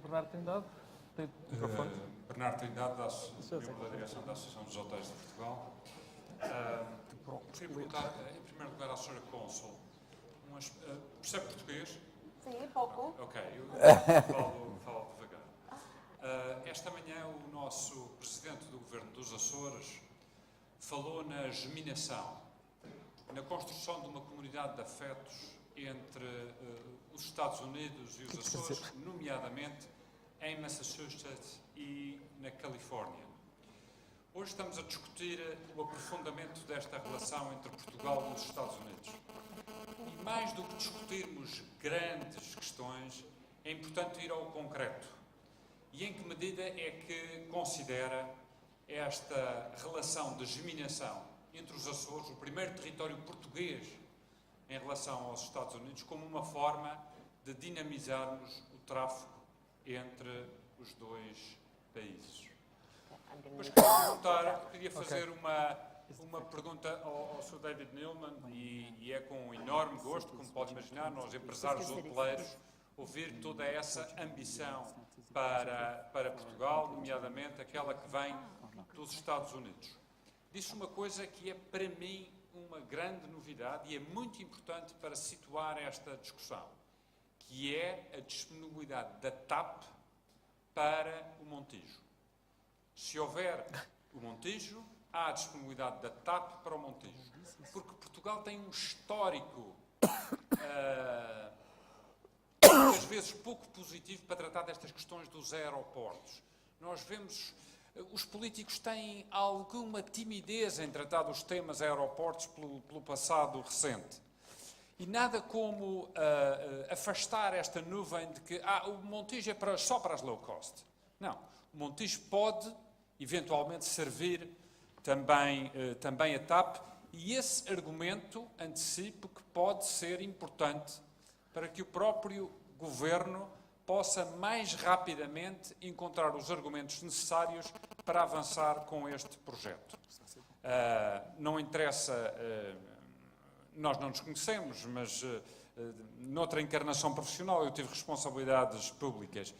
Bernardo Trindade, tem microfone. Bernardo Trindade, membro da direção da Associação dos Hotéis de Portugal. Queria perguntar, em primeiro lugar, à Sra. Cônsul, percebe português? Sim, pouco. Ok, eu falo devagar. Esta manhã o nosso Presidente do Governo dos Açores falou na geminação, na construção de uma comunidade de afetos entre os Estados Unidos e os Açores, nomeadamente em Massachusetts e na Califórnia. Hoje estamos a discutir o aprofundamento desta relação entre Portugal e os Estados Unidos. E mais do que discutirmos grandes questões, é importante ir ao concreto. E em que medida é que considera esta relação de geminação entre os Açores, o primeiro território português em relação aos Estados Unidos, como uma forma de dinamizarmos o tráfego entre os dois países? Depois queria fazer uma pergunta ao Sr. David Neeleman, e é com enorme gosto, como pode imaginar, nós empresários hoteleiros, ouvir toda essa ambição para Portugal, nomeadamente aquela que vem dos Estados Unidos. Disse uma coisa que é, para mim, uma grande novidade e é muito importante para situar esta discussão, que é a disponibilidade da TAP para o Montijo. Se houver o Montijo, há a disponibilidade da TAP para o Montijo. Porque Portugal tem um histórico, muitas vezes pouco positivo, para tratar destas questões dos aeroportos. Nós vemos, os políticos têm alguma timidez em tratar dos temas aeroportos pelo passado recente. E nada como afastar esta nuvem de que o Montijo é só para as low cost. Não. O Montijo pode, eventualmente, servir também a TAP, e esse argumento antecipo que pode ser importante para que o próprio Governo possa mais rapidamente encontrar os argumentos necessários para avançar com este projeto. Não interessa, nós não nos conhecemos, mas noutra encarnação profissional eu tive responsabilidades públicas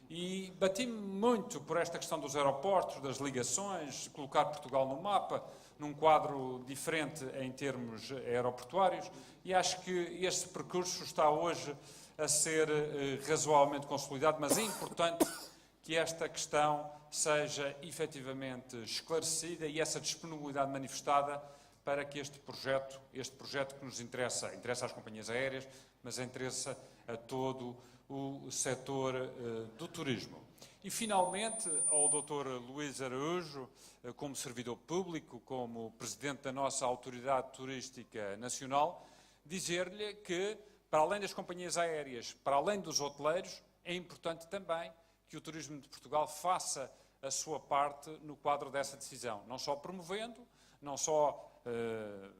e bati-me muito por esta questão dos aeroportos, das ligações, colocar Portugal no mapa, num quadro diferente em termos aeroportuários, e acho que este percurso está hoje a ser razoavelmente consolidado, mas é importante que esta questão seja efetivamente esclarecida e essa disponibilidade manifestada para que este projeto que nos interessa às companhias aéreas, mas interessa a todo o setor do turismo. E, finalmente, ao Dr. Luís Araújo, como servidor público, como Presidente da nossa Autoridade Turística Nacional, dizer-lhe que, para além das companhias aéreas, para além dos hoteleiros, é importante também que o Turismo de Portugal faça a sua parte no quadro dessa decisão, não só promovendo, não só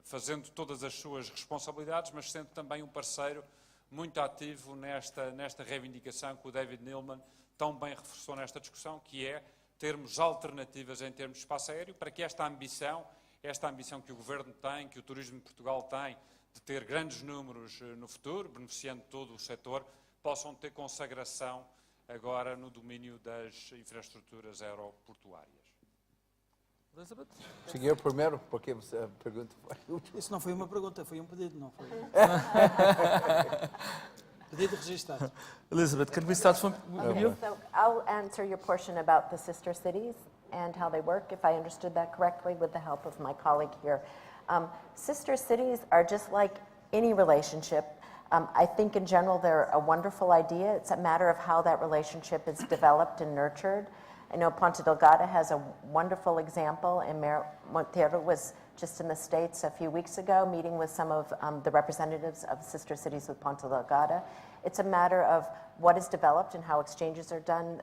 fazendo todas as suas responsabilidades, mas sendo também um parceiro muito ativo nesta reivindicação que o David Neeleman tão bem reforçou nesta discussão, que é termos alternativas em termos de espaço aéreo, para que esta ambição que o Governo tem, que o Turismo de Portugal tem, de ter grandes números no futuro, beneficiando todo o setor, possam ter consagração agora no domínio das infraestruturas aeroportuárias. Elizabeth? Cheguei eu primeiro, porque a pergunta foi... Isso não foi uma pergunta, foi um pedido, não foi? Pedido registado. Elizabeth, can we start from you? So I'll answer your portion about the sister cities and how they work, if I understood that correctly, with the help of my colleague here. Sister cities are just like any relationship. I think in general they're a wonderful idea. It's a matter of how that relationship is developed and nurtured. I know Ponta Delgada has a wonderful example, and Mayor Montero was just in the States a few weeks ago meeting with some of the representatives of sister cities with Ponta Delgada. It's a matter of what is developed and how exchanges are done.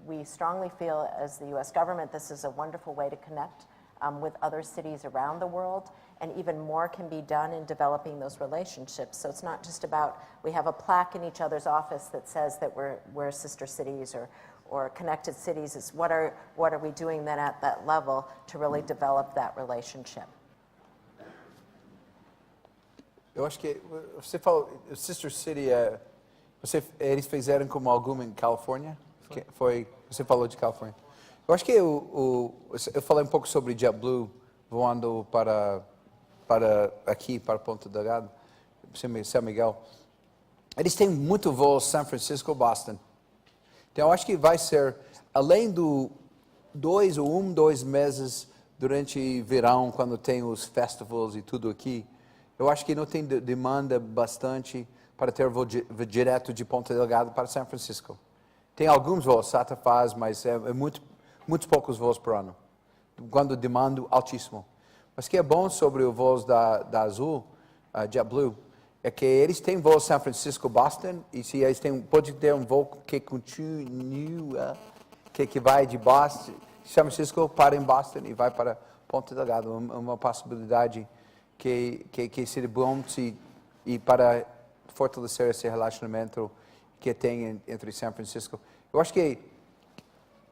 We strongly feel as the U.S. government this is a wonderful way to connect with other cities around the world, and even more can be done in developing those relationships. So it's not just about we have a plaque in each other's office that says that we're sister cities or connected cities. It's what are we doing then at that level to really develop that relationship. Eu acho que você falou, Sister City, eles fizeram como alguma em Califórnia? Você falou de Califórnia. Eu acho que eu falei um pouco sobre JetBlue voando para aqui, para Ponta Delgada, São Miguel. Eles têm muito voo São Francisco, Boston. Então eu acho que vai ser, além do 2 meses durante verão, quando tem os festivals e tudo aqui, eu acho que não tem demanda bastante para ter voo direto de Ponta Delgada para São Francisco. Tem alguns voos, SATA faz, mas é muitos poucos voos por ano, quando demanda altíssimo. Mas o que é bom sobre os voos da Azul, JetBlue, é que eles têm voo São Francisco, Boston, e se eles pode ter um voo que continua, que vai de Boston, São Francisco para em Boston e vai para Ponta Delgada, uma possibilidade que seria bom e para fortalecer esse relacionamento que tem entre São Francisco. Eu acho que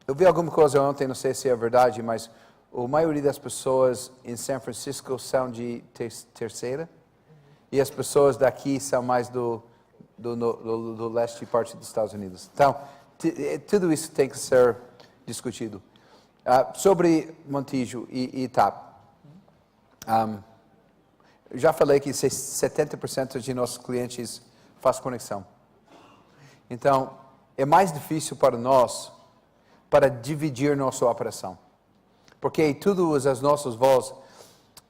eu vi alguma coisa ontem, não sei se é verdade, mas a maioria das pessoas em São Francisco são de terceira e as pessoas daqui são mais do leste parte dos Estados Unidos. Então, tudo isso tem que ser discutido. Sobre Montijo e TAP. Já falei que 70% de nossos clientes faz conexão. Então, é mais difícil para nós para dividir nossa operação. Porque todos os nossos voos,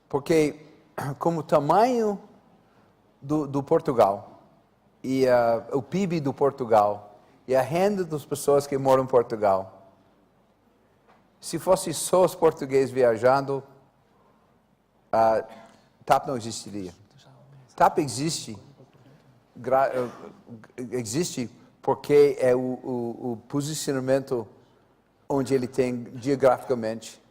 porque como o tamanho do Portugal e o PIB do Portugal e a renda das pessoas que moram em Portugal, se fosse só os portugueses viajando, TAP não existiria. TAP existe porque é o posicionamento onde ele tem geograficamente.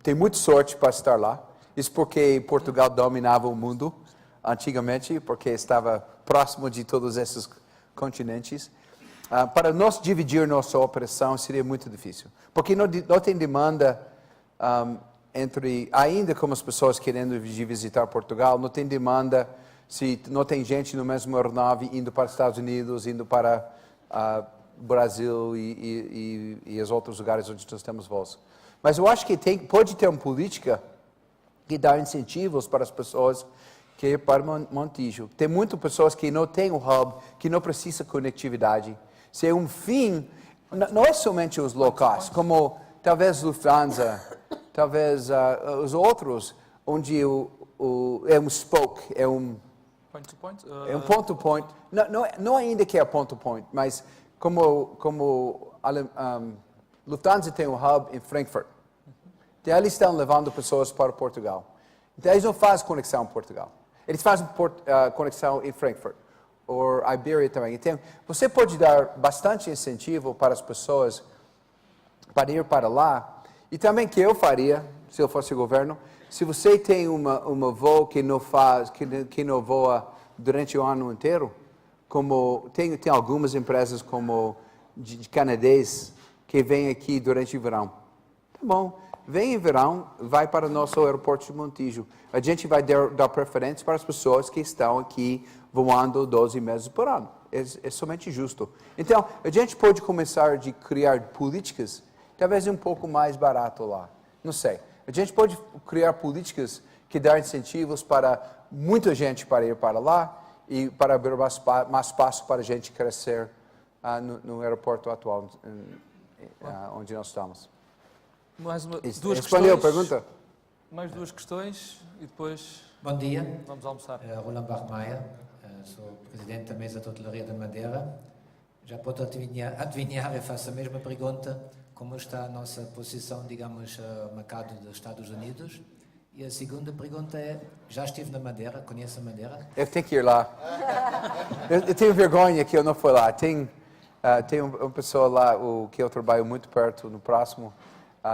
Tem muita sorte para estar lá. Isso porque Portugal dominava o mundo antigamente, porque estava próximo de todos esses continentes. Para nós dividir nossa operação seria muito difícil, porque não tem demanda ainda como as pessoas querendo visitar Portugal, não tem demanda se não tem gente no mesmo aeronave indo para os Estados Unidos, indo para Brasil e os outros lugares onde nós temos voos. Mas eu acho que pode ter uma política que dá incentivos para as pessoas que ir para Montijo. Tem muitas pessoas que não têm o hub, que não precisam de conectividade. Se é um fim, não é somente os locais, como talvez Lufthansa, talvez os outros, onde é um spoke, é um Point to point? é um ponto point. Não ainda que é ponto point, mas como Lufthansa tem um hub em Frankfurt. Então eles estão levando pessoas para Portugal. Então eles não fazem conexão em Portugal. Eles fazem conexão em Frankfurt. Ou Iberia também. Então você pode dar bastante incentivo para as pessoas para ir para lá. E também que eu faria, se eu fosse o governo, se você tem uma voo que não voa durante o ano inteiro, como tem algumas empresas como de canadenses que vêm aqui durante o verão. Tá bom, vem em verão, vai para o nosso aeroporto de Montijo. A gente vai dar preferência para as pessoas que estão aqui voando 12 meses por ano. É somente justo. Então, a gente pode começar a criar políticas, talvez um pouco mais barato lá. Não sei. A gente pode criar políticas que dão incentivos para muita gente para ir para lá e para abrir mais espaço para a gente crescer no aeroporto atual, onde nós estamos. Mais duas Respondeu a questões. pergunta? Mais duas questões e depois Bom dia, vamos almoçar. Roland Bachmeier, sou presidente da Mesa de Hotelaria da Madeira. Já pode adivinhar, eu faço a mesma pergunta, como está a nossa posição, digamos, no mercado dos Estados Unidos? E a segunda pergunta é, já estive na Madeira, conhece a Madeira? Eu tenho que ir lá. Eu tenho vergonha que eu não fui lá. Tem uma pessoa lá que eu trabalho muito perto, no próximo,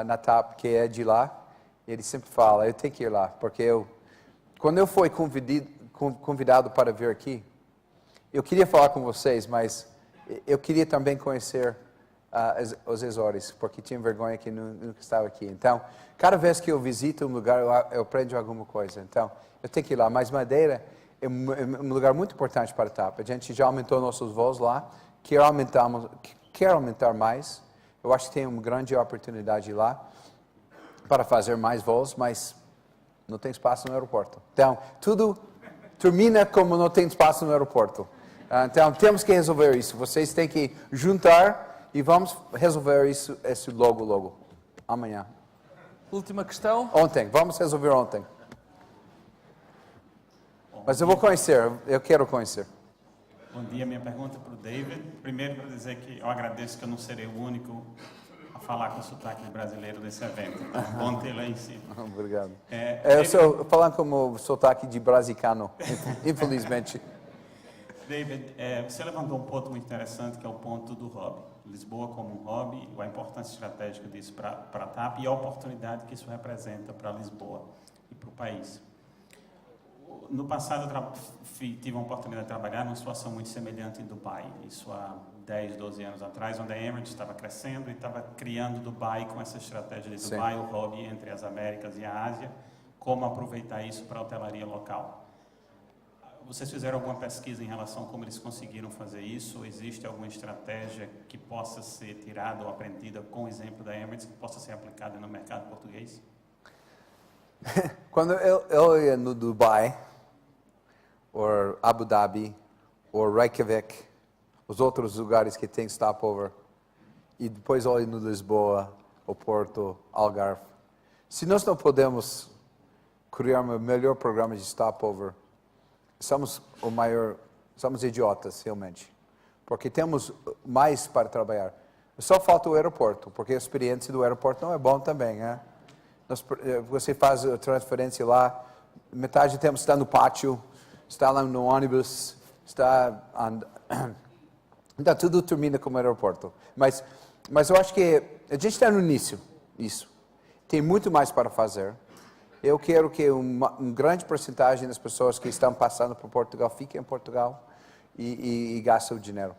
na TAP, que é de lá. E ele sempre fala, eu tenho que ir lá, porque quando eu fui convidado para vir aqui, eu queria falar com vocês, mas eu queria também conhecer os Açores, porque tinha vergonha que nunca estava aqui. Então, cada vez que eu visito um lugar, eu aprendo alguma coisa. Então, eu tenho que ir lá. Mas Madeira é um lugar muito importante para a TAP. A gente já aumentou nossos voos lá, quer aumentar mais. Eu acho que tem uma grande oportunidade lá para fazer mais voos, mas não tem espaço no aeroporto. Então, tudo termina como não tem espaço no aeroporto. Então, temos que resolver isso. Vocês têm que juntar e vamos resolver isso logo, amanhã. Última questão. Ontem, vamos resolver ontem. Mas eu vou conhecer, eu quero conhecer. Bom dia, minha pergunta é para o David. Primeiro, para dizer que eu agradeço que eu não serei o único a falar com o sotaque brasileiro desse evento. Então, bom ter lá em cima. Obrigado. Eu estou falando como sotaque de brasicano, infelizmente. David, você levantou um ponto muito interessante, que é o ponto do hobby. Lisboa como um hobby, a importância estratégica disso para a TAP e a oportunidade que isso representa para Lisboa e para o país. No passado, eu tive a oportunidade de trabalhar numa situação muito semelhante em Dubai. Isso há 10, 12 anos atrás, onde a Emirates estava crescendo e estava criando Dubai com essa estratégia de Dubai, o hub entre as Américas e a Ásia, como aproveitar isso para a hotelaria local. Vocês fizeram alguma pesquisa em relação a como eles conseguiram fazer isso? Ou existe alguma estratégia que possa ser tirada ou aprendida com o exemplo da Emirates, que possa ser aplicada no mercado português? Quando eu ia no Dubai, ou Abu Dhabi, ou Reykjavik, os outros lugares que tem stopover, e depois olho no Lisboa, o Porto, Algarve. Se nós não podemos criar um melhor programa de stopover, somos idiotas, realmente. Porque temos mais para trabalhar. Só falta o aeroporto, porque a experiência do aeroporto não é bom também, né? Você faz a transferência lá, metade do tempo está no pátio, está lá no ônibus, então tudo termina como aeroporto. Mas eu acho que a gente está no início, isso. Tem muito mais para fazer. Eu quero que uma grande porcentagem das pessoas que estão passando por Portugal fiquem em Portugal e gastem o dinheiro.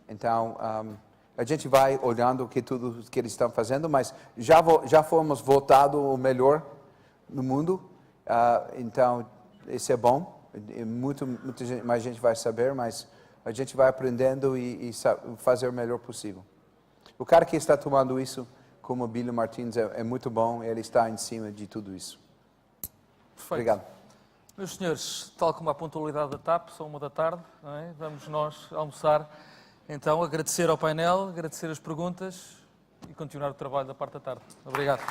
Então, a gente vai olhando tudo que eles estão fazendo, mas já fomos votados o melhor no mundo. Então, isso é bom. Muita mais gente vai saber, mas a gente vai aprendendo e fazer o melhor possível. O cara que está tomando isso, como o Billy Martins, é muito bom. Ele está em cima de tudo isso. Perfeito. Obrigado. Meus senhores, tal como a pontualidade da TAP, são 13h, não é? Vamos nós almoçar. Então, agradecer ao painel, agradecer as perguntas e continuar o trabalho da parte da tarde. Obrigado.